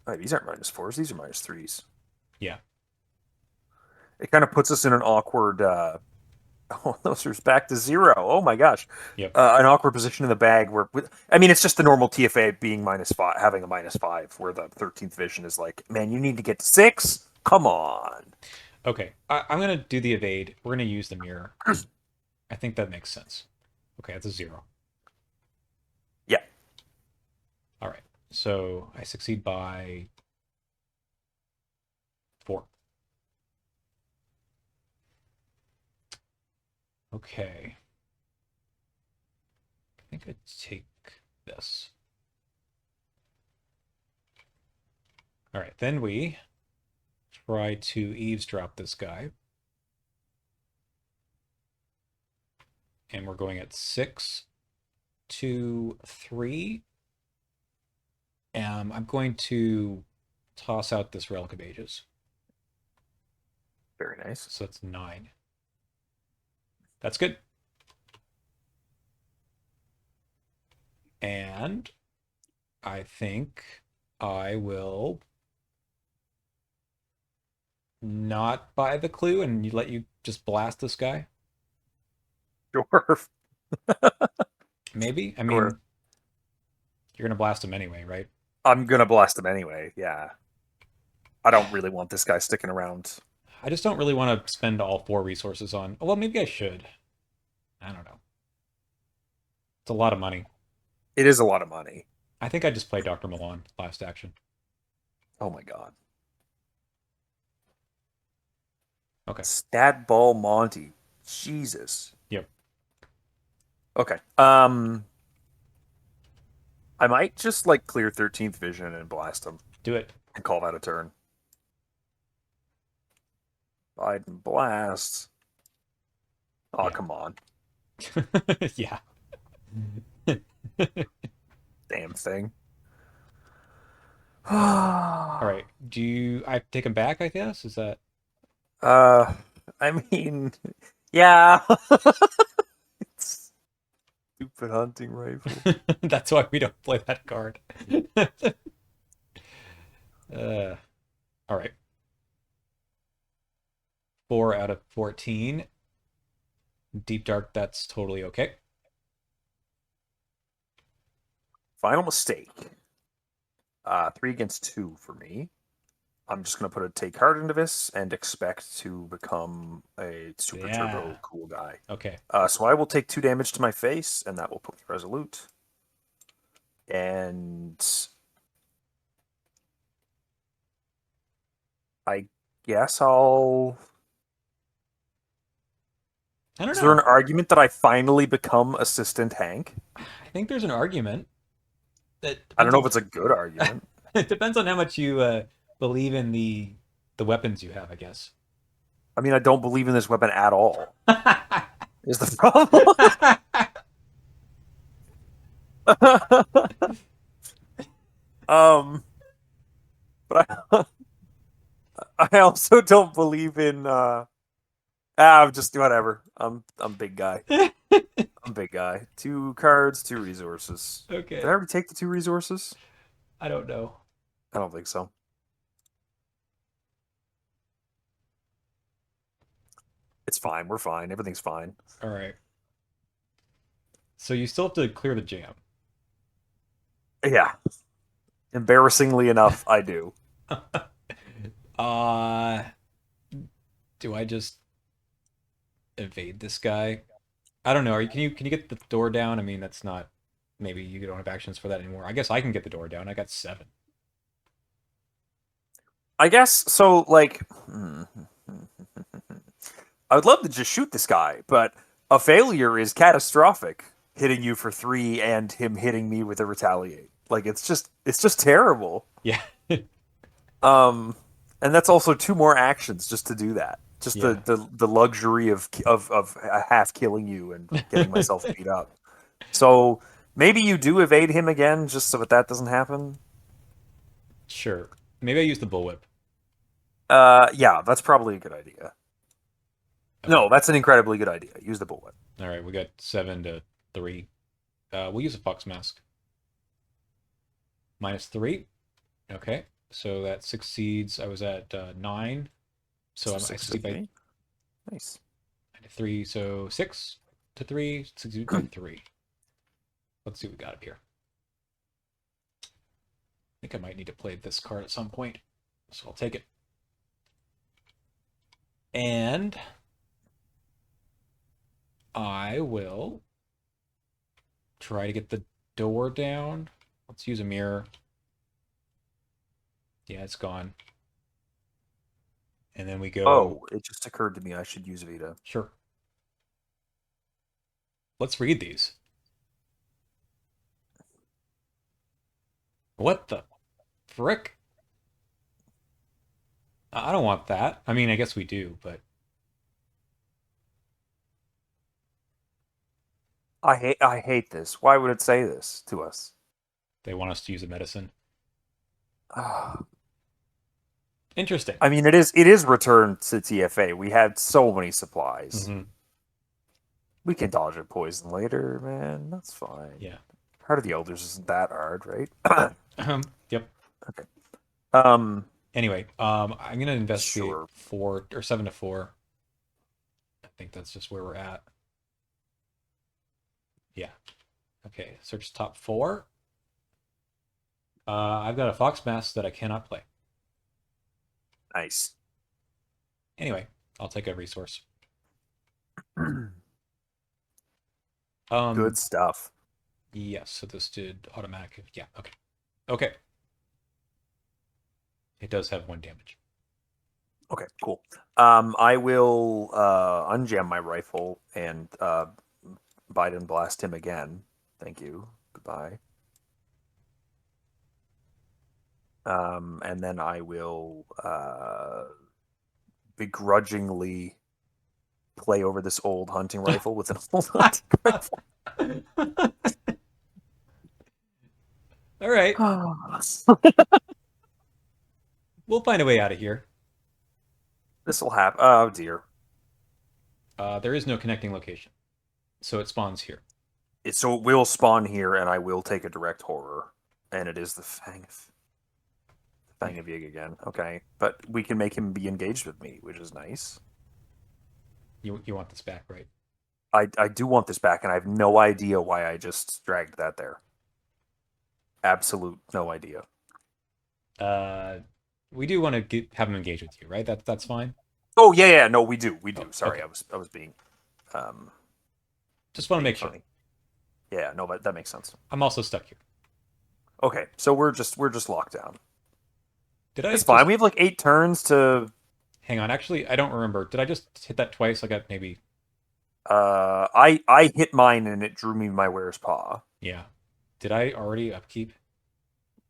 Oh, these aren't -4s, these are -3s. yeah. It kind of puts us in an awkward. Oh, those are back to 0. Oh my gosh. Yep. An awkward position in the bag where, I mean, it's just the normal TFA being -5, having a -5, where the 13th vision is like, man, you need to get to 6. Come on. Okay. I'm going to do the evade. We're going to use the mirror. I think that makes sense. Okay, that's a 0. Yeah. All right. So I succeed by 4. Okay. I think I'd take this. All right, then we try to eavesdrop this guy. And we're going at 6 to 3. I'm going to toss out this Relic of Ages. Very nice. So that's 9. That's good. And I think I will not buy the clue and let you just blast this guy. Sure. Maybe. I mean, Sure. you're gonna blast him anyway, right? I'm gonna blast him anyway. Yeah. I don't really want this guy sticking around. I just don't really want to spend all 4 resources on. Well, maybe I should. I don't know. It's a lot of money. It is a lot of money. I think I just play Dr. Milan last action. Oh my god. Okay. Stat Ball Monty. Jesus. Yep. Okay. I might just like clear 13th vision and blast him Do it. and call that a turn. Biden blast. Oh, Yeah. come on. Yeah. Damn thing. All right. I take him back, I guess? Is that I mean, yeah. Stupid hunting rifle. That's why we don't play that card. All right. 4 out of 14. Deep Dark, that's totally okay. Final mistake. 3 against 2 for me. I'm just going to put a take card into this and expect to become a super Yeah. turbo cool guy. Okay. So I will take 2 damage to my face, and that will put me resolute. And I guess I'll. I don't Is there an know. argument that I finally become Assistant Hank? I think there's an argument that I don't depends know on if it's a good argument. it depends on how much you believe in the weapons you have, I guess. I mean, I don't believe in this weapon at all. Is the problem? um, but I also don't believe in. I'm just whatever. I'm big guy. I'm big guy. 2 cards, 2 resources. Did I Okay. already take the 2 resources? I don't know. I don't think so. It's fine. We're fine. Everything's fine. All right. So you still have to clear the jam. Yeah. Embarrassingly enough, I do. uh do I just evade this guy? I don't know. Can you get the door down? I mean, that's not maybe you don't have actions for that anymore. I guess I can get the door down. I got 7. I guess so. Like, I would love to just shoot this guy, but a failure is catastrophic. Hitting you for 3 and him hitting me with a retaliate. Like, it's just terrible. Yeah. Um, and that's also 2 more actions just to do that. Just Yeah. the luxury of half killing you and getting myself beat up. So maybe you do evade him again, just so that doesn't happen. Sure. Maybe I use the bullwhip. Yeah, that's probably a good idea. Okay. No, that's an incredibly good idea. Use the bullet. All right, we got 7 to 3. We'll use a fox mask. -3. Okay. So that succeeds. I was at 9. So So I 6 to succeed by 3. Nice. 3. So 6 to 3. Succeed by 3. Let's see what we got up here. I think I might need to play this card at some point. So I'll take it. And I will try to get the door down. Let's use a mirror. Yeah, it's gone. And then we go. Oh, it just occurred to me I should use Vita. Sure. Let's read these. What the frick? I don't want that. I mean, I guess we do, but I hate this. Why would it say this to us? they want us to use a medicine. I Interesting. mean, it is returned to TFA. We had so many supplies. Hmm. We can dodge a poison later, man. That's fine. Yeah. Heart of the Elders isn't that hard, right? Yep. Okay. Um, Anyway, I'm gonna investigate sure. 4 or 7 to 4. I think that's just where we're at. Yeah. Okay. Search top 4. I've got a fox mask that I cannot play. Nice. Anyway, I'll take a resource. Good stuff. Yes. So this did automatic. Yeah. Okay. Okay. It does have 1 damage. Okay, cool. I will unjam my rifle and Biden blast him again. Thank you. Goodbye. And then I will begrudgingly play over this old hunting rifle with an old hunting rifle. All right. We'll find a way out of here. This will happen. Oh dear. There is no connecting location, so it spawns here. So it will spawn here, and I will take a direct horror, and it is the Fang of Yig again. Okay, but we can make him be engaged with me, which is nice. You want this back, right? I do want this back, and I have no idea why I just dragged that there. Absolute no idea. Uh, we do want to have him engage with you, right? That's fine. Oh yeah, no, we Oh, do. Sorry, okay. I was um Just want to being make sure. funny. Yeah, no, that makes sense. I'm also stuck here. Okay, so we're just locked down. Did I It's fine. just We have like 8 turns to. hang on? Actually, I don't remember. Did I just hit that twice? I got maybe. I hit mine and it drew me my Were's Paw. Yeah. Did I already upkeep?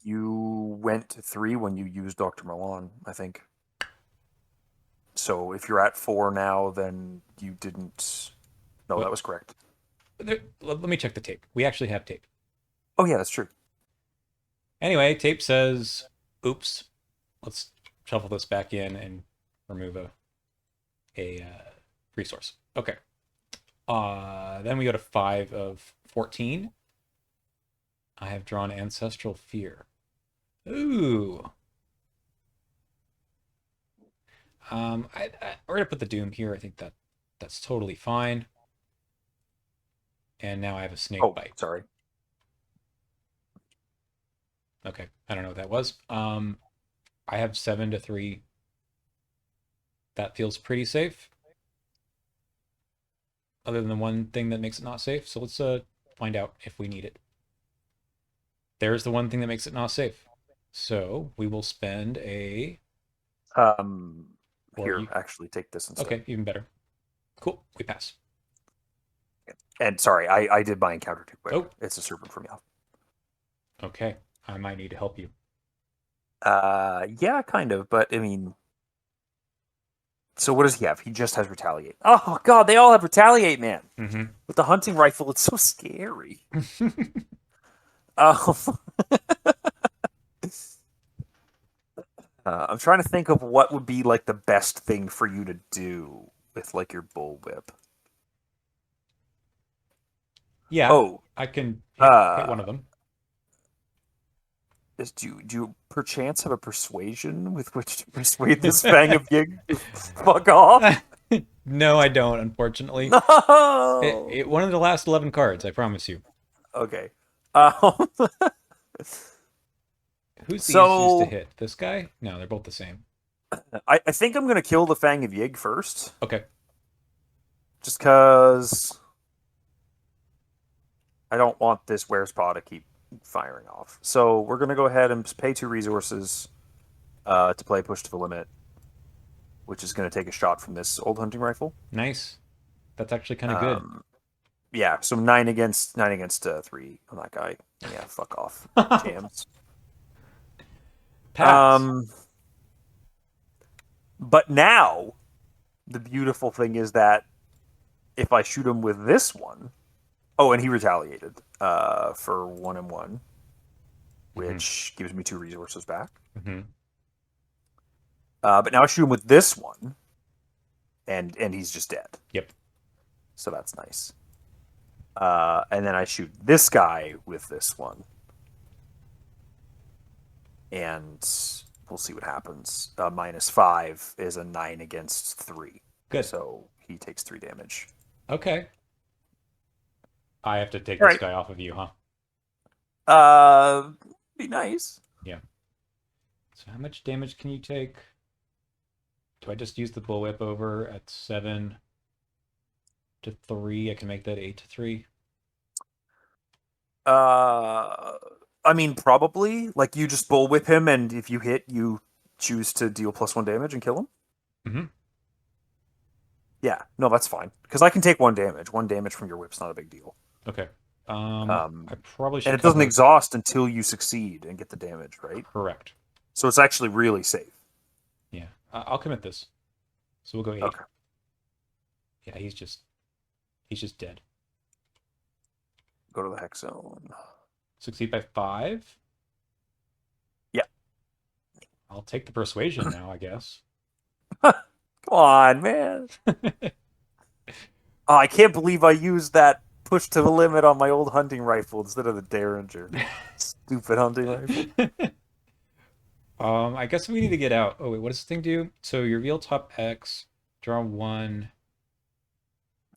You went to 3 when you used Dr. Milan, I think. So if you're at 4 now, then you didn't. No, that What? was correct. Let me check the tape. We actually have tape. Oh yeah, that's true. Anyway, tape says, "Oops." Let's shuffle this back in and remove a resource. Okay. Then we go to 5 of 14. I have drawn Ancestral Fear. Ooh. We're gonna put the Doom here. I think that's totally fine. And now I have a Snake Oh, Bite. sorry. Okay, I don't know what that was. I have 7 to 3. That feels pretty safe. Other than the one thing that makes it not safe. So let's find out if we need it. There's the one thing that makes it not safe. So we will spend a. Or Here, you. actually, take this instead. Okay, even better. Cool. We pass. And sorry, I did my encounter too quick. Oh. It's a serpent from you. Okay. I might need to help you. Yeah, kind of, but I mean, so what does he have? He just has retaliate. Oh god, they all have retaliate, man. Mm-hmm. With the hunting rifle, it's so scary. Um, I'm trying to think of what would be like the best thing for you to do with like your bullwhip. Yeah, Oh, I can hit one uh, of them. do you perchance have a persuasion with which to persuade this Fang of Yig to fuck off? No, I don't, unfortunately. No. One of the last 11 cards, I promise you. Okay. Um, Who's the easiest to so hit? This guy? No, they're both the same. I think I'm gonna kill the Fang of Yig first, Okay. just because I don't want this Were's Paw to keep firing off. So we're gonna go ahead and pay 2 resources to play Push to the Limit, which is gonna take a shot from this old hunting rifle. Nice. That's actually kind of good. Um, yeah, so 9 against 3 on that guy. Yeah, fuck off, jams. Pass. But now the beautiful thing is that if I shoot him with this one, oh, and he retaliated for 1 and 1, which gives me 2 resources back. Mm-hmm. But now I shoot him with this one, and he's just dead. Yep. So that's nice. And then I shoot this guy with this one, and we'll see what happens. -5 is a 9 against 3. Good. So he takes 3 damage. Okay. I have to take All this right. guy off of you, huh? Be nice. Yeah. So how much damage can you take? Do I just use the bullwhip over at 7 to 3? I can make that 8 to 3. I mean, probably. Like, you just bullwhip him, and if you hit, you choose to deal +1 damage and kill him. Mm-hmm. Yeah, no, that's fine. Because I can take 1 damage. 1 damage from your whip's not a big deal. Okay. I probably should And it doesn't cover. exhaust until you succeed and get the damage, right? Correct. So it's actually really safe. Yeah. I'll commit this. So we'll go 8. Okay. Yeah, he's just dead. Go to the hex zone. Succeed by 5. Yeah. I'll take the persuasion now, I guess. Come on, man. Oh, I can't believe I used that push to the limit on my old hunting rifle instead of the Derringer. Stupid hunting rifle. I guess we need to get out. Oh wait, what does this thing do? So you reveal top X, draw 1.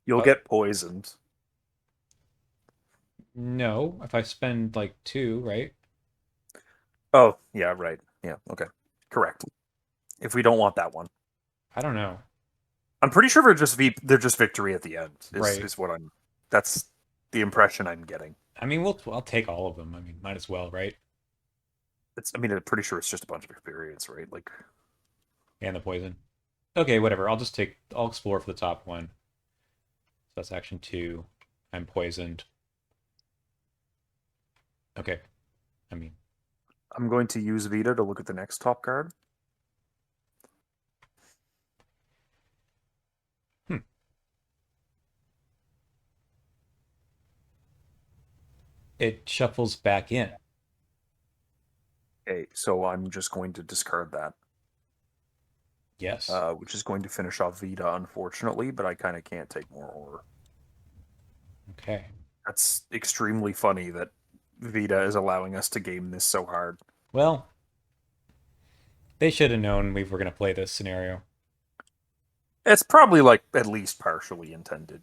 You'll But get poisoned. no, if I spend like 2, right? Oh, yeah, right. Yeah, okay. Correct. If we don't want that one. I don't know. I'm pretty sure they're just victory at the end, Right. is what I'm that's the impression I'm getting. I mean, I'll take all of them. I mean, might as well, right? I'm pretty sure it's just a bunch of experience, right? Like, And the poison. Okay, whatever. I'll explore for the top one. So that's action 2. I'm poisoned. Okay. I mean, I'm going to use Vita to look at the next top card. hmm. It shuffles back in. Okay, so I'm just going to discard that, Yes. which is going to finish off Vita, unfortunately, but I kind of can't take more horror. Okay. That's extremely funny that Vita is allowing us to game this so hard. Well, they should have known we were going to play this scenario. It's probably like at least partially intended,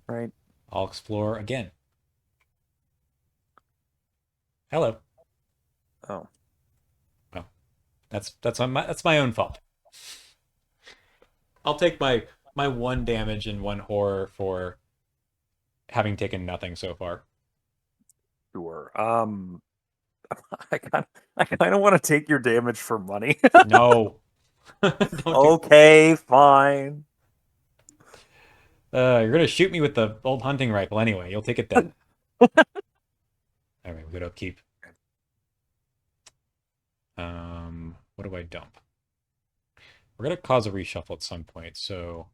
right? I'll explore again. Hello. Oh, Well, that's my own fault. I'll take my 1 damage and 1 horror for having taken nothing so far. sure. I kind of want to take your damage for money. No. Don't do Okay, fine. You're gonna shoot me with the old hunting rifle anyway. You'll take it then. All right, we go to upkeep. What do I dump? We're gonna cause a reshuffle at some point, so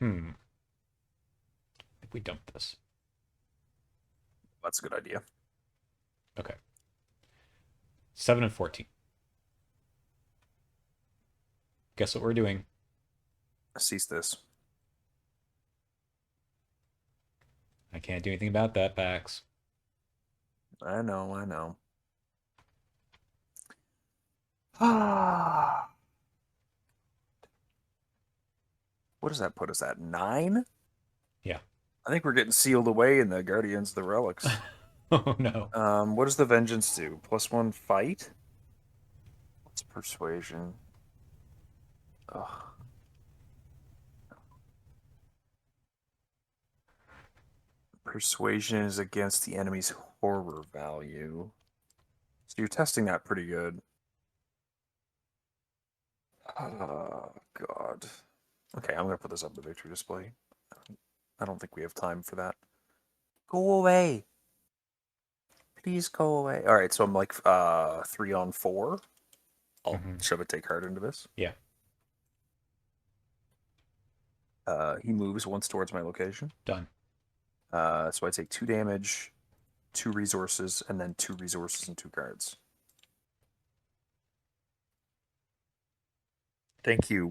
I think we dump this. That's a good idea. Okay. 7 and 14. Guess what we're doing? Cease this. I can't do anything about that, Pax. I know, I know. Ah. What does that put us at? 9? Yeah. I think we're getting sealed away in the Guardians of the Relics. Oh no. What does the Vengeance do? +1 fight? What's Persuasion? Ugh. Persuasion is against the enemy's horror value. So you're testing that pretty good. Oh, God. Okay, I'm going to put this up in the victory display. I don't think we have time for that. Go away. Please go away. All right, so I'm like 3 on 4. I'll shove a take card into this. Yeah. He moves once towards my location. Done. So I take 2 damage, 2 resources, and then 2 resources and 2 cards. Thank you,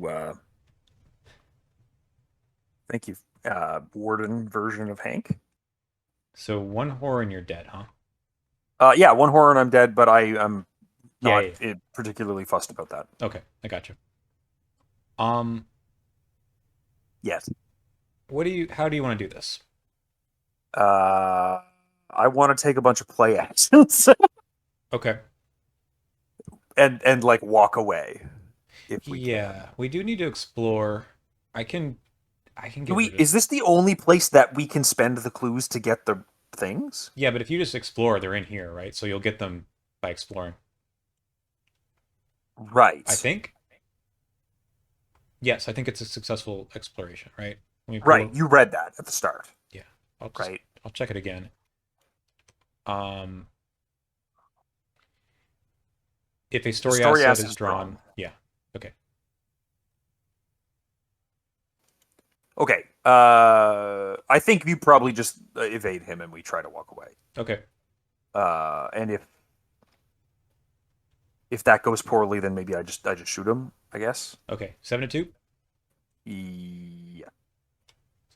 Warden version of Hank. So 1 horror and you're dead, huh? Yeah, 1 horror and I'm dead, but I'm not Yeah. particularly fussed about that. Okay, I got you. Yes. How do you want to do this? I want to take a bunch of play actions Okay. and like walk away if we Yeah, we do need to explore. I can can. get rid of. Is this the only place that we can spend the clues to get the things? Yeah, but if you just explore, they're in here, right? So you'll get them by exploring. Right. I think. Yes, I think it's a successful exploration, right? Right. You read that at the start. Yeah. Right. I'll check it again. If a story asset is drawn, yeah. Okay. Okay. I think you probably just evade him and we try to walk away. Okay. And if that goes poorly, then maybe I just shoot him, I guess. Okay. 7 and 2. Yeah.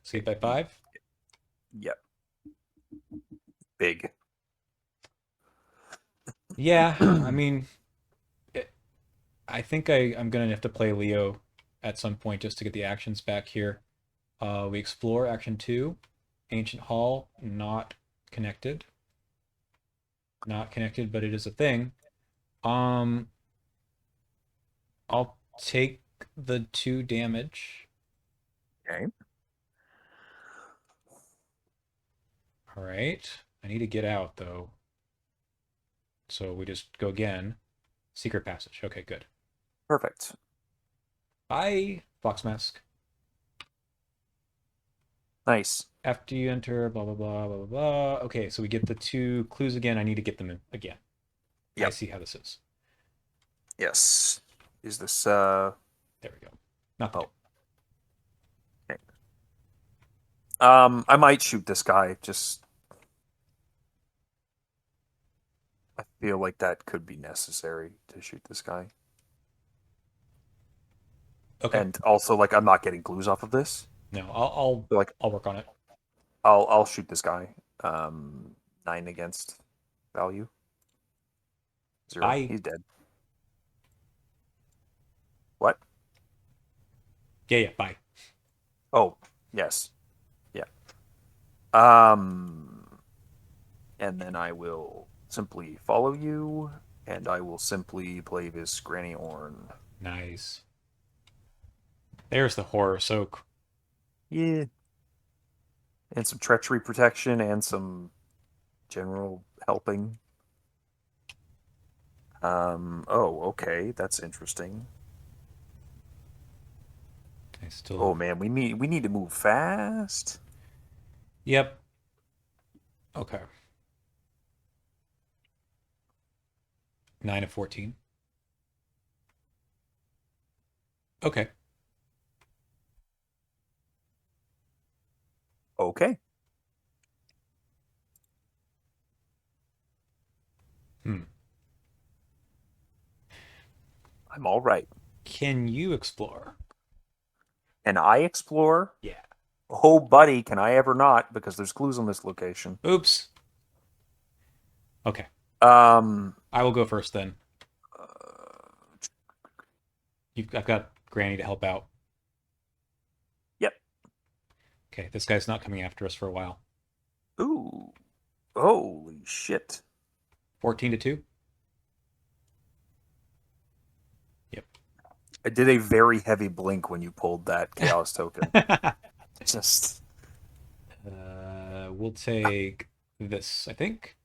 See it by 5. Yep. Big. Yeah, I mean, I think I'm gonna have to play Leo at some point just to get the actions back here. We explore action 2. Ancient Hall, not connected. Not connected, but it is a thing. Um, I'll take the 2 damage. Okay. All right. I need to get out though. So we just go again. Secret passage. Okay, good. Perfect. Bye, Fox Mask. Nice. After you enter, blah, blah, blah, blah, blah, blah. Okay, so we get the 2 clues again. I need to get them in again. I Yep. see how this is. Yes. Is this There we go. Not the oh. Okay. I might shoot this guy. Just I feel like that could be necessary to shoot this guy. Okay. And also, like, I'm not getting clues off of this. No, I'll So, like, I'll work on it. I'll shoot this guy. 9 against value. 0. Bye. He's dead. What? Yeah, bye. Oh, yes. Yeah. Um, and then I will simply follow you, and I will simply play this Granny Orn. Nice. There's the horror soak. Yeah. And some treachery protection and some general helping. Oh, okay, that's interesting. I still. Oh man, we need to move fast. Yep. Okay. 9 of 14. Okay. Okay. Hmm. I'm all right. Can you explore? And I explore. Yeah. Oh, buddy, can I ever not? Because there's clues on this location. Oops. Okay. Um, I will go first then. uh, I've got Granny to help out. yep. Okay, this guy's not coming after us for a while. Ooh. Holy shit. 14 to 2. Yep. I did a very heavy blink when you pulled that chaos token. Just We'll take this, I think.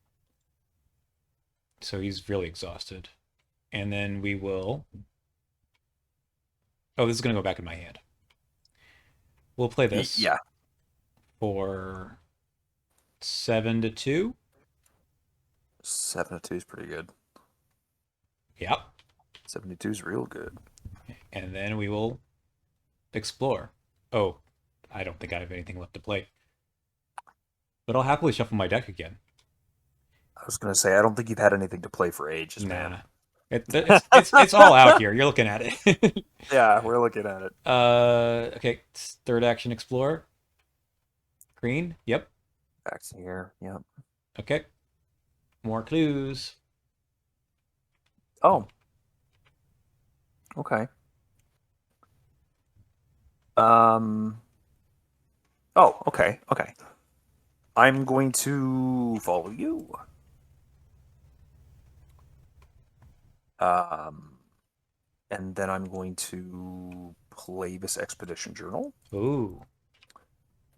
So he's really exhausted. And then we will. Oh, this is going to go back in my hand. We'll play this yeah. for 7 to 2. 7 to 2 is pretty good. Yep. 72 is real good. And then we will explore. Oh, I don't think I have anything left to play. But I'll happily shuffle my deck again. I was gonna say I don't think you've had anything to play for ages, Nah. man. It's all out here. You're looking at it. Yeah, we're looking at it. Okay, third action explore. Green. Yep. Back to here. Yep. Okay. More clues. Oh. Okay. Um. Oh, okay. Okay. I'm going to follow you. Um, and then I'm going to play this expedition journal, Ooh.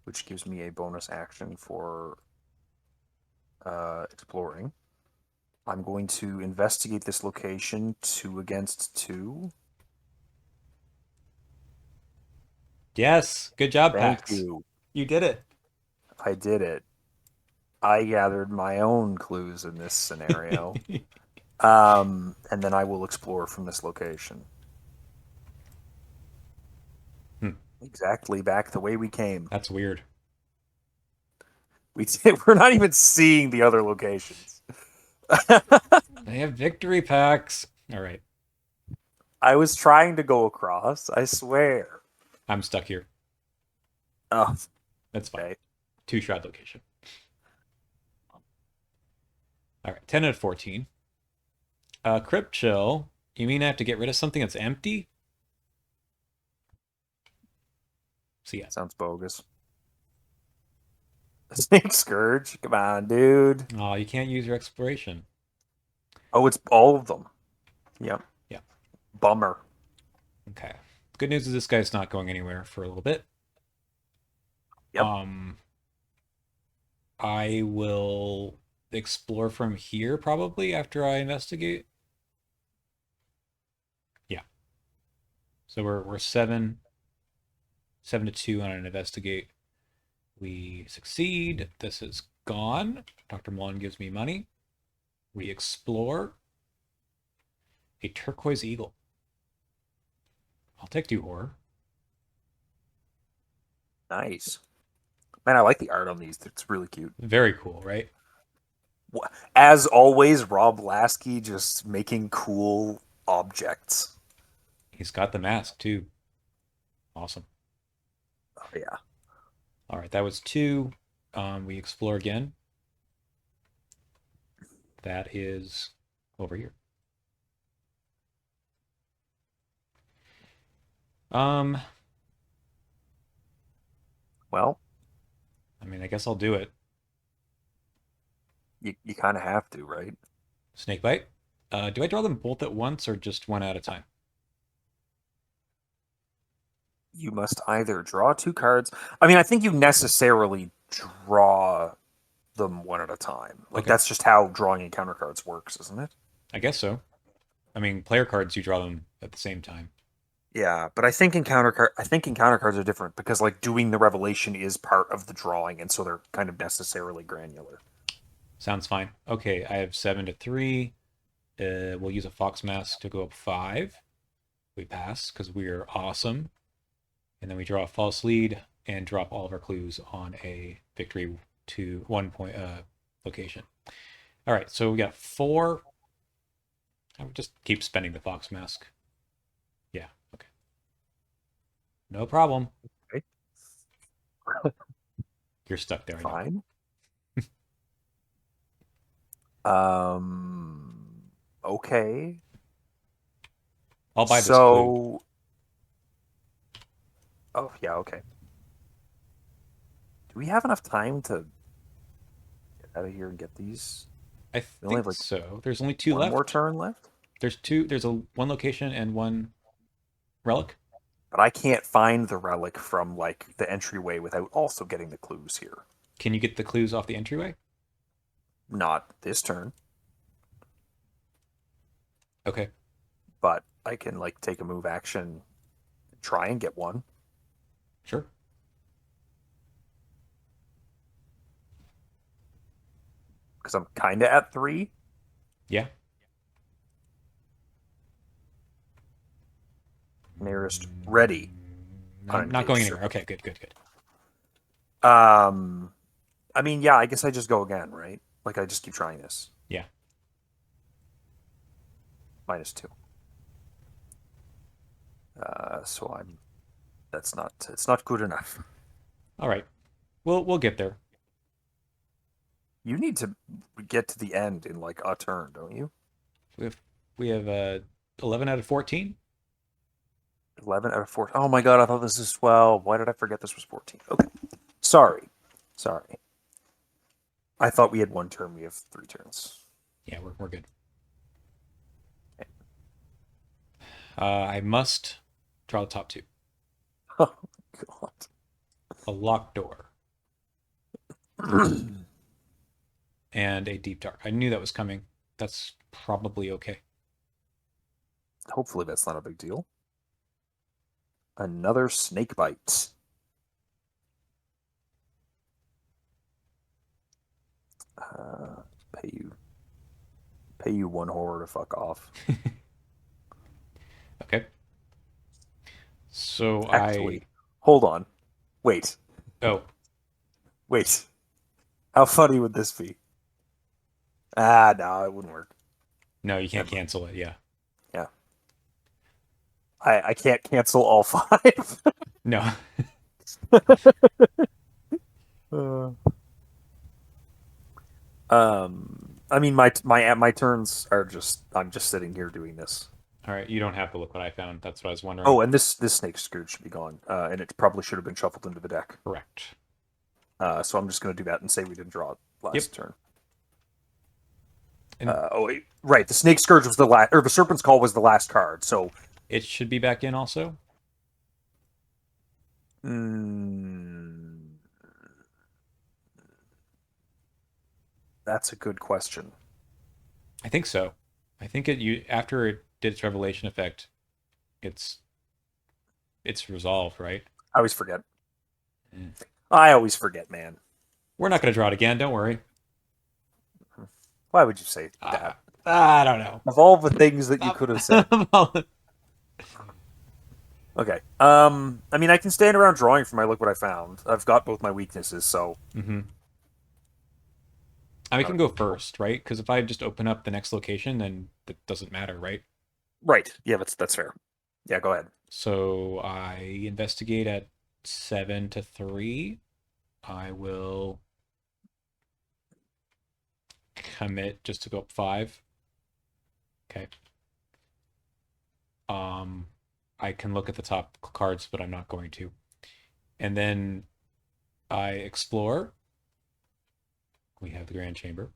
which gives me a bonus action for exploring. I'm going to investigate this location 2 against 2. Yes. Good job, Thank Pax. you. You did it. I did it. I gathered my own clues in this scenario. And then I will explore from this location. Exactly back the way we came. That's weird. We're not even seeing the other locations. They have victory packs. All right. I was trying to go across, I swear. I'm stuck here. Oh, That's fine. okay. 2 shroud location. All right. 10 out of 14. Crypt chill. You mean I have to get rid of something that's empty? So yeah. Sounds bogus. Snake Scourge? Come on, dude. Oh, you can't use your exploration. Oh, it's all of them. Yep. Yeah. Bummer. Okay. Good news is this guy's not going anywhere for a little bit. Yep. Um, I will explore from here probably after I investigate. Yeah. So we're 7 to 2 on an investigate. We succeed. This is gone. Dr. Mullen gives me money. We explore a turquoise eagle. I'll take 2 horror. Nice. Man, I like the art on these. It's really cute. Very cool, right? As always, Rob Lasky just making cool objects. He's got the mask too. Awesome. Oh, yeah. All right, that was 2. We explore again. That is over here. Um, Well, I mean, I guess I'll do it. you kind of have to, right? Snake bite. Do I draw them both at once or just one at a time? You must either draw 2 cards. I mean, I think you necessarily draw them one at a time. Like, Okay, that's just how drawing encounter cards works, isn't it? I guess so. I mean, player cards, you draw them at the same time. Yeah, but I think encounter cards are different because like doing the revelation is part of the drawing, and so they're kind of necessarily granular. Sounds fine. Okay, I have 7 to 3. We'll use a fox mask to go up 5. We pass because we are awesome. And then we draw a false lead and drop all of our clues on a victory to 1 point location. All right, so we got 4. I would just keep spending the fox mask. Yeah, okay. No problem. Okay. You're stuck there. I know. Fine. Um. Okay. I'll buy this clue. So. Oh yeah. Okay. Do we have enough time to get out of here and get these? I We only have think like so. There's only 2 one more left. turn left, There's 2. There's a one location and one relic. but I can't find the relic from like the entryway without also getting the clues here. Can you get the clues off the entryway? Not this turn, Okay, but I can like take a move action, try and get one. sure. Because I'm kind of at 3. Yeah. Nearest ready. Not going anywhere. Okay, good, good, good. I mean, yeah, I guess I just go again, right? Like I just keep trying this. Yeah. -2. So I'm. That's not. It's not good enough. All right. We'll get there. You need to get to the end in like a turn, don't you? We have 11 out of 14. 11 out of 14. Oh my god, I thought this was 12. Why did I forget this was 14? Okay. Sorry. I thought we had 1 turn. We have 3 turns. Yeah, we're good. I must draw the top 2. Oh god. A locked door and a deep dark. I knew that was coming. That's probably okay. Hopefully that's not a big deal. Another snake bite. Pay you 1 horror to fuck off. Okay. So Actually, hold on. Wait. Oh, How funny would this be? Ah, no, it wouldn't work. no, you can't cancel it. Yeah. Yeah. I can't cancel all 5. No. I mean, my turns are just I'm just sitting here doing this. All right, you don't have to look what I found. That's what I was wondering. Oh, and this snake scourge should be gone, and it probably should have been shuffled into the deck. Correct. So I'm just going to do that and say we didn't draw it Yep. last turn. And Oh wait, right. The snake scourge was the last, or the serpent's call was the last card. So it should be back in also. mm, that's a good question. I think so. I think it you after it did its revelation effect, it's it's resolved, right? I always forget. Mm. I always forget, man. We're not going to draw it again. Don't worry. Why would you say Uh, that? I don't know. Of all the things that you could have said. Okay. I mean, I can stand around drawing for my look what I found. I've got both my weaknesses, so. Mm-hmm. I can go first, right? Because if I just open up the next location, then that doesn't matter, right? Right. Yeah, that's fair. Yeah, go ahead. So I investigate at 7 to 3. I will commit just to go up 5. Okay. I can look at the top cards, but I'm not going to. And then I explore. We have the Grand Chamber.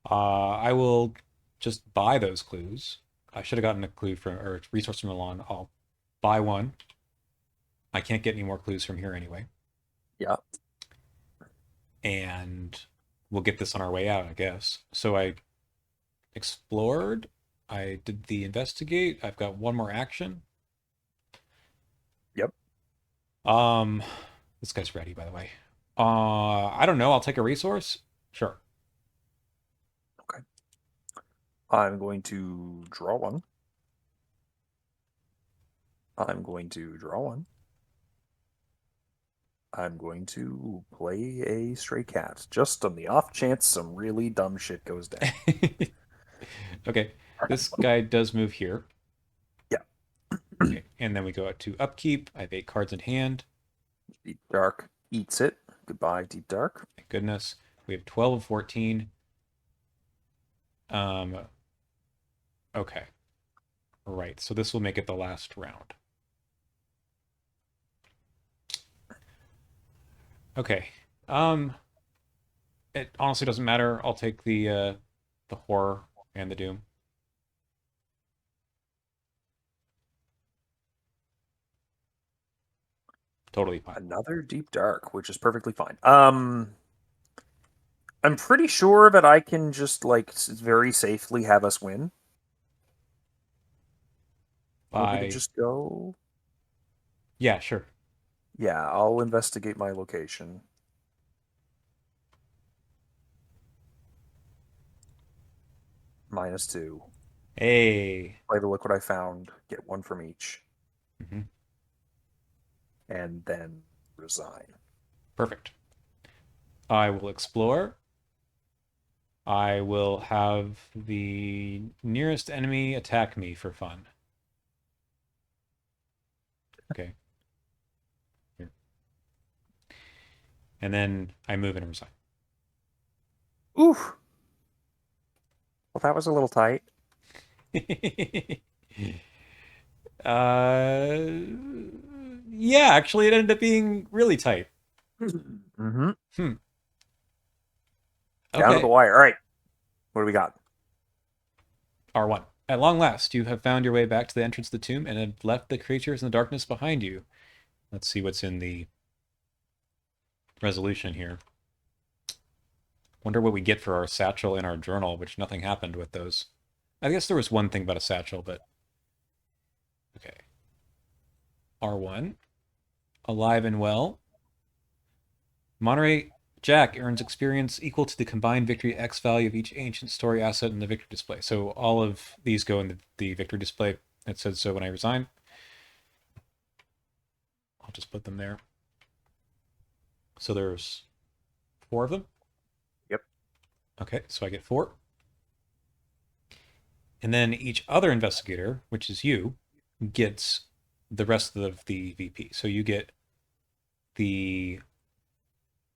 I will just buy those clues. I should have gotten a clue from or a resource from Milan. I'll buy one. I can't get any more clues from here anyway. Yeah. And we'll get this on our way out, I guess. So I explored. I did the investigate. I've got one more action. Yep. Um, this guy's ready, by the way. I don't know. I'll take a resource. Sure. Okay. I'm going to draw one. I'm going to draw one. I'm going to play a stray cat, just on the off chance some really dumb shit goes down. Okay. This guy does move here. Yeah. Okay. And then we go out to upkeep. I have 8 cards in hand. Deep Dark eats it. Goodbye, Deep Dark. Thank goodness. We have 12 of 14. Um, okay. Right. So this will make it the last round. Okay. It honestly doesn't matter. I'll take the horror and the doom. Totally fine. Another Deep Dark, which is perfectly fine. I'm pretty sure that I can just like very safely have us win. Want me to Bye. just go? Yeah, sure. Yeah, I'll investigate my location. -2. Hey. Play the look what I found. Get one from each. Hmm. And then resign. Perfect. I will explore. I will have the nearest enemy attack me for fun. Okay. Here. And then I move and resign. Oof. Well, that was a little tight. uh, yeah, actually, it ended up being really tight. Mm-hmm. Hmm. Down to the Okay. wire. All right. What do we got? R1. At long last, you have found your way back to the entrance of the tomb and have left the creatures in the darkness behind you. Let's see what's in the resolution here. Wonder what we get for our satchel in our journal, which nothing happened with those. I guess there was one thing about a satchel, but okay. R1. Alive and well. Monterey Jack earns experience equal to the combined victory X value of each ancient story asset in the victory display. So all of these go in the victory display. It says so when I resign. I'll just put them there. So there's 4 of them. Yep. Okay, so I get 4. And then each other investigator, which is you, gets the rest of the VP. So you get the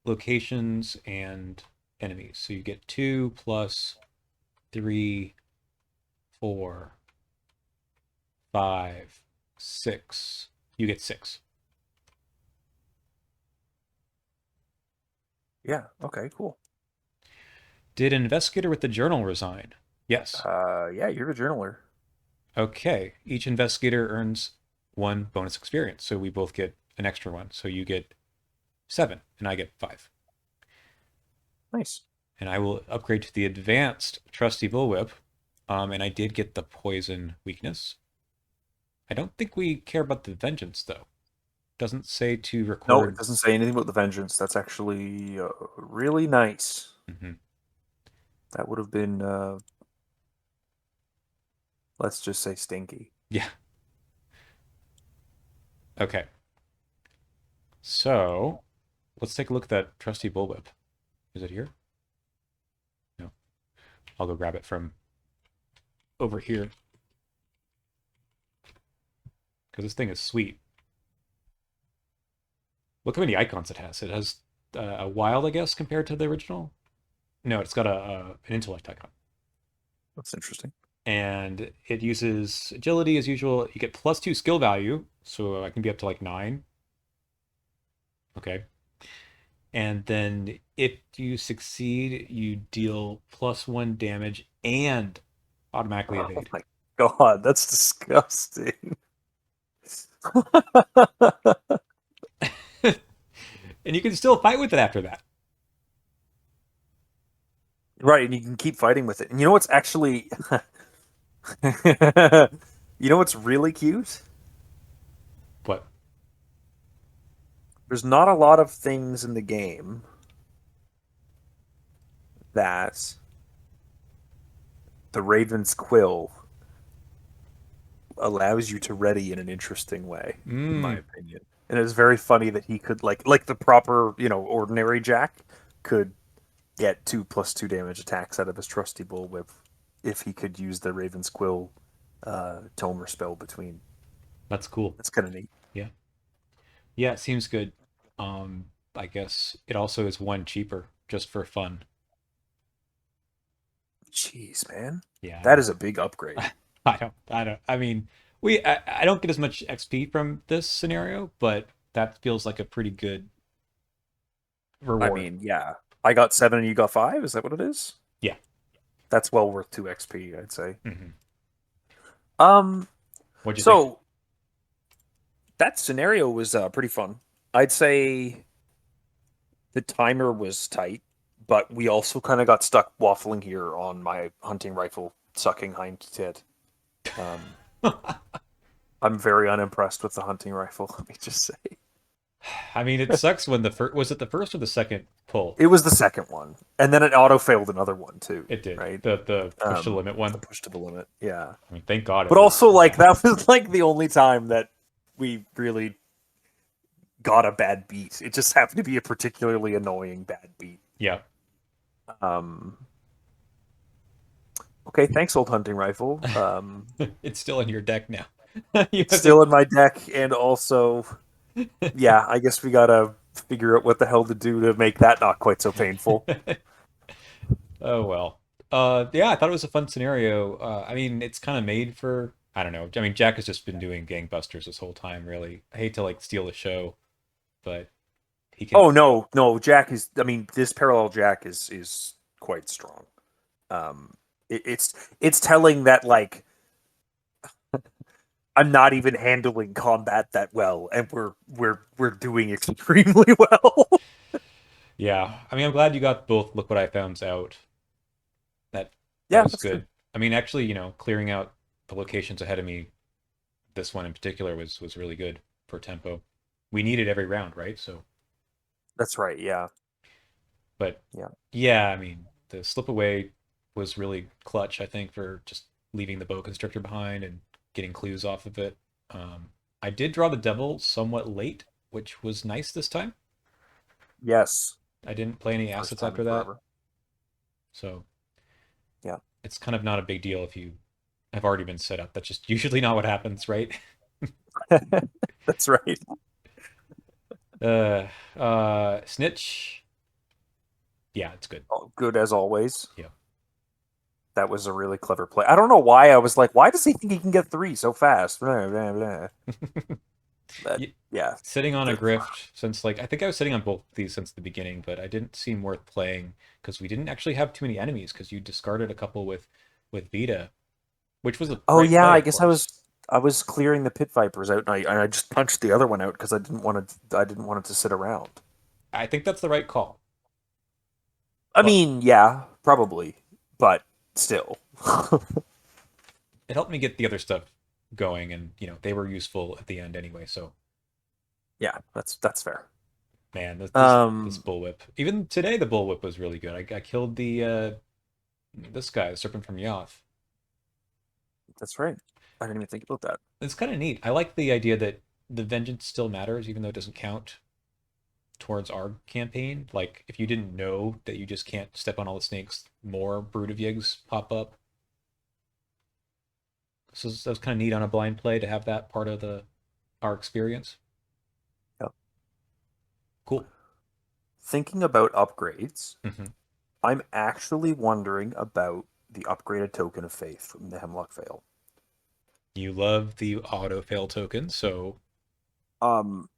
locations and enemies. So you get 2 plus 3, 4, 5, 6. You get 6. Yeah. Okay. Cool. Did an investigator with the journal resign? Yes. Yeah, you're the journaler. Okay. Each investigator earns 1 bonus experience. So we both get an extra one. So you get 7 and I get 5. Nice. And I will upgrade to the advanced trusty bullwhip. And I did get the poison weakness. I don't think we care about the vengeance though. Doesn't say to No, it record. doesn't say anything about the vengeance. That's actually really nice. Mhm. That would have been, let's just say, stinky. Yeah. Okay. So let's take a look at that trusty bullwhip. Is it here? No. I'll go grab it from over here. Because this thing is sweet. Look how many icons it has. It has a wild, I guess, compared to the original. No, it's got an intellect icon. That's interesting. And it uses agility as usual. You get +2 skill value, so I can be up to like 9. Okay. And then if you succeed, you deal +1 damage and automatically Oh evade. my god, that's disgusting. And you can still fight with it after that. Right, and you can keep fighting with it. And you know what's actually you know what's really cute? But There's not a lot of things in the game that the Raven's Quill allows you to ready in an interesting way, in my opinion. And it's very funny that he could like the proper, ordinary Jack could get 2+2 damage attacks out of his trusty bullwhip if he could use the Raven's Quill Tomer spell between. that's cool. That's kind of neat. Yeah. Yeah, it seems good. I guess it also is 1 cheaper just for fun. Jeez, man. Yeah, I That know. is a big upgrade. I don't. I mean, I don't get as much XP from this scenario, but that feels like a pretty good I reward. mean, yeah. I got 7 and you got 5. Is that what it is? Yeah. That's well worth 2 XP, I'd say. Hmm. Um, What'd you think? so that scenario was pretty fun. I'd say the timer was tight, but we also kind of got stuck waffling here on my hunting rifle sucking hind tit. Um, I'm very unimpressed with the hunting rifle. Let me just say I mean, it sucks when the first was it the first or the second pull? it was the second one, and then it auto failed another one too. It did. Right? The push to limit The one. push to the limit. Yeah, I mean, thank God it but was. also like Yeah. that was like the only time that we really got a bad beat. It just happened to be a particularly annoying bad beat. Yeah. Um, okay, thanks, old hunting rifle. It's still in your deck now. You It's have to. still in my deck, and also, yeah, I guess we gotta figure out what the hell to do to make that not quite so painful. Oh well. Yeah, I thought it was a fun scenario. I mean, it's kind of made for, I don't know. I mean, Jack has just been doing gangbusters this whole time, really. I hate to like steal the show, but he can. Oh no, no, Jack is. I mean, this parallel Jack is quite strong. It's telling that like I'm not even handling combat that well, and we're doing extremely well. Yeah. I mean, I'm glad you got both Look What I Found's out. That Yeah, was that's true. good. I mean, actually, clearing out the locations ahead of me, this one in particular was really good for tempo. We need it every round, right? So, That's right. Yeah, but yeah. yeah, I mean, the slip away was really clutch, I think, for just leaving the bow constrictor behind and getting clues off of it. I did draw the devil somewhat late, which was nice this time. Yes. I didn't play any First assets time in after that, forever. so Yeah. it's kind of not a big deal if you have already been set up. That's just usually not what happens, right? That's right. Snitch. Yeah, it's good. Good as always. Yeah. That was a really clever play. I don't know why I was like, why does he think he can get 3 so fast? Blah, blah, blah. But Y- yeah, Sitting on a the, grift since like I think I was sitting on both of these since the beginning, but I didn't seem worth playing because we didn't actually have too many enemies because you discarded a couple with Vita, which was the oh right yeah, play, I of guess course. I was clearing the pit vipers out, and I just punched the other one out because I didn't want it to sit around. I think that's the right call. I But mean, yeah, probably, but still. it helped me get the other stuff going, and they were useful at the end anyway. So Yeah, that's fair. man, this Um, bullwhip. Even today, the bullwhip was really good. I killed the this guy, the serpent from Yoth. that's right. I didn't even think about that. It's kind of neat. I like the idea that the vengeance still matters, even though it doesn't count towards our campaign. Like if you didn't know that you just can't step on all the snakes, more brood of yigs pop up. So that's kind of neat on a blind play to have that part of the our experience. Yep. Cool. Thinking about upgrades, Hmm. I'm actually wondering about the upgraded token of faith from the Hemlock Vale. You love the auto fail token, so Um,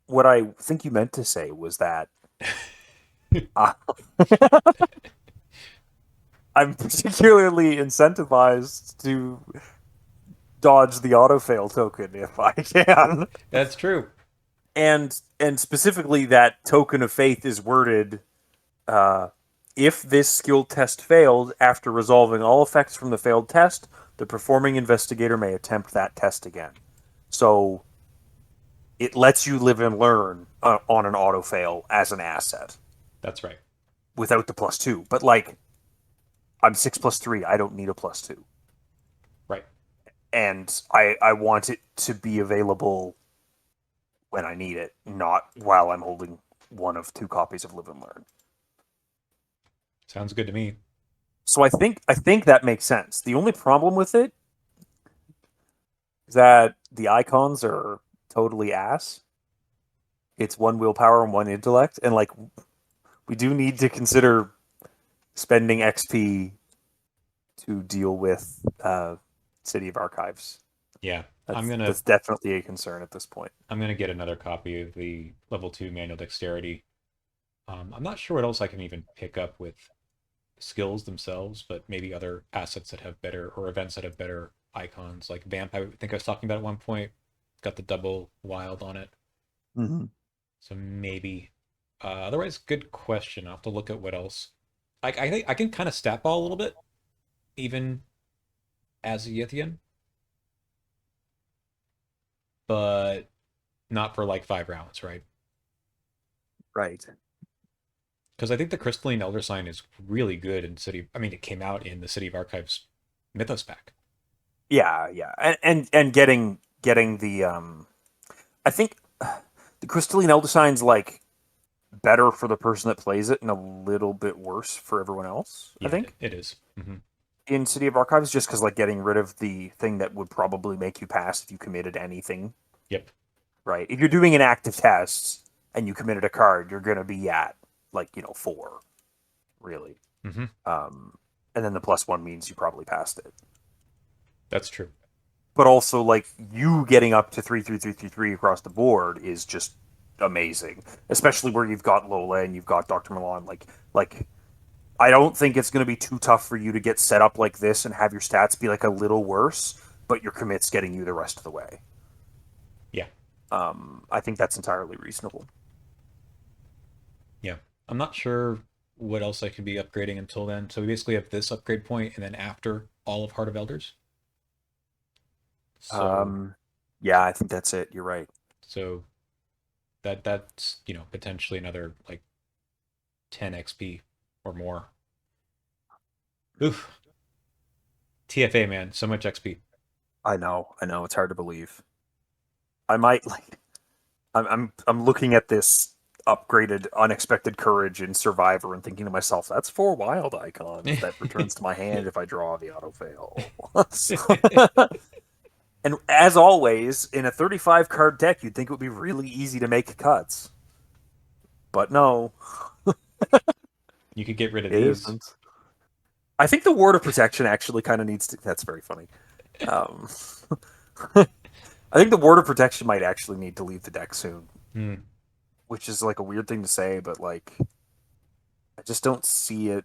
what I think you meant to say was that uh, I'm particularly incentivized to dodge the auto fail token if I can. that's true. And specifically that token of faith is worded uh, if this skill test failed after resolving all effects from the failed test, the performing investigator may attempt that test again. So it lets you live and learn on an auto fail as an asset That's right. without the +2. But like, I'm 6+3. I don't need a +2, Right. and I want it to be available when I need it, not while I'm holding one of 2 copies of Live and Learn. Sounds good to me. So I think that makes sense. The only problem with it is that the icons are totally ass. It's 1 willpower and 1 intellect, and like we do need to consider spending XP to deal with City of Archives. Yeah. I'm gonna That's definitely a concern at this point. I'm gonna get another copy of the level 2 manual dexterity. I'm not sure what else I can even pick up with skills themselves, but maybe other assets that have better or events that have better icons. Like Vamp, I think I was talking about at one point, got the double wild on it. Mm-hmm. So maybe. Otherwise, good question. I'll have to look at what else. I think I can kind of stat ball a little bit, even as a Yithian, but not for like 5 rounds, right? Right. Because I think the Crystalline Elder Sign is really good in City. I mean, it came out in the City of Archives Mythos pack. Yeah, yeah, and getting the I think the Crystalline Elder Sign's like better for the person that plays it and a little bit worse for everyone else. I Yeah, think it is. Mm-hmm. in City of Archives, just because like getting rid of the thing that would probably make you pass if you committed anything. Yep. Right. If you're doing an active test and you committed a card, you're gonna be at like 4, really. Mm-hmm. Um, and then the +1 means you probably passed it. That's true. But also, like you getting up to 3 3 3 3 3 across the board is just amazing, especially where you've got Lola and you've got Dr. Milan. Like I don't think it's going to be too tough for you to get set up like this and have your stats be like a little worse, but your commit's getting you the rest of the way. Yeah. I think that's entirely reasonable. Yeah. I'm not sure what else I could be upgrading until then. So we basically have this upgrade point and then after all of Heart of Elders. So Um, yeah, I think that's it. You're right. so that's potentially another like 10 XP or more. Oof. TFA man, so much XP. I know. It's hard to believe. I might like. I'm looking at this upgraded unexpected courage in Survivor and thinking to myself, that's 4 wild icons that returns to my hand if I draw the auto fail. And as always, in a 35 card deck, you'd think it would be really easy to make cuts. But no. You could get rid of It these. isn't. I think the Ward of Protection actually kind of needs to. That's very funny. Um, I think the Ward of Protection might actually need to leave the deck soon, Hmm. which is like a weird thing to say, but like I just don't see it.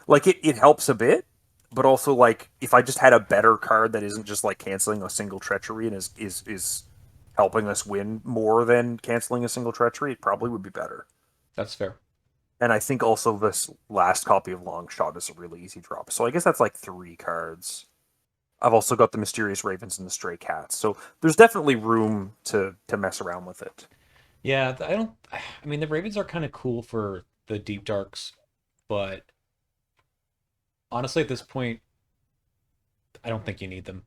Like it helps a bit, but also like if I just had a better card that isn't just like canceling a single treachery and is helping us win more than canceling a single treachery, it probably would be better. That's fair. And I think also this last copy of Longshot is a really easy drop. So I guess that's like 3 cards. I've also got the Mysterious Ravens and the Stray Cats. So there's definitely room to mess around with it. Yeah, I don't. I mean, the Ravens are kind of cool for the deep darks, but honestly, at this point, I don't think you need them.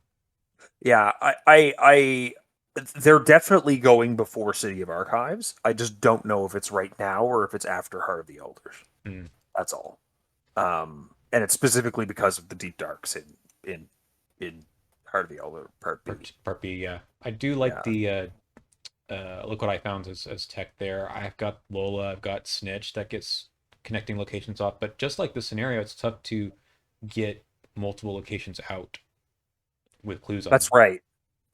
Yeah, I they're definitely going before City of Archives. I just don't know if it's right now or if it's after Heart of the Elders. Hmm. That's all. And it's specifically because of the deep darks in Heart of the Elder Part B. Part B, yeah. I do like Yeah, the look what I found as tech there. I've got Lola, I've got Snitch that gets connecting locations off, but just like the scenario, it's tough to get multiple locations out with clues on that's them. right.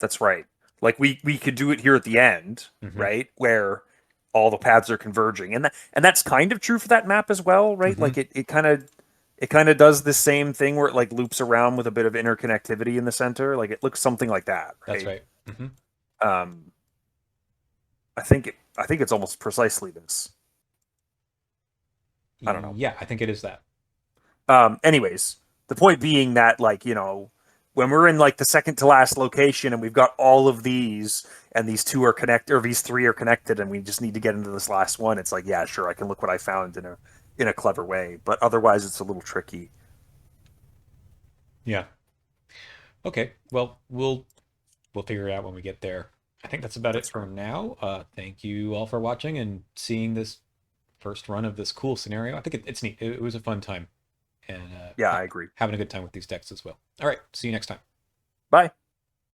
That's right. Like we could do it here at the end, Hmm. right, where all the paths are converging, and that's kind of true for that map as well, right? Hmm. Like it kind of does the same thing where it like loops around with a bit of interconnectivity in the center. Like it looks something like that, That's right? right. Hmm. Um, I think it's almost precisely this. I don't know. Yeah, I think it is that. Anyways, the point being that like when we're in like the second to last location and we've got all of these and these two are connected or these three are connected and we just need to get into this last one, it's like yeah, sure, I can look what I found in a clever way, but otherwise it's a little tricky. Yeah. Okay. Well, we'll figure it out when we get there. I think that's about it That's for right. now. Thank you all for watching and seeing this first run of this cool scenario. I think it's neat. It was a fun time, and Yeah, I agree. having a good time with these decks as well. All right. See you next time. Bye.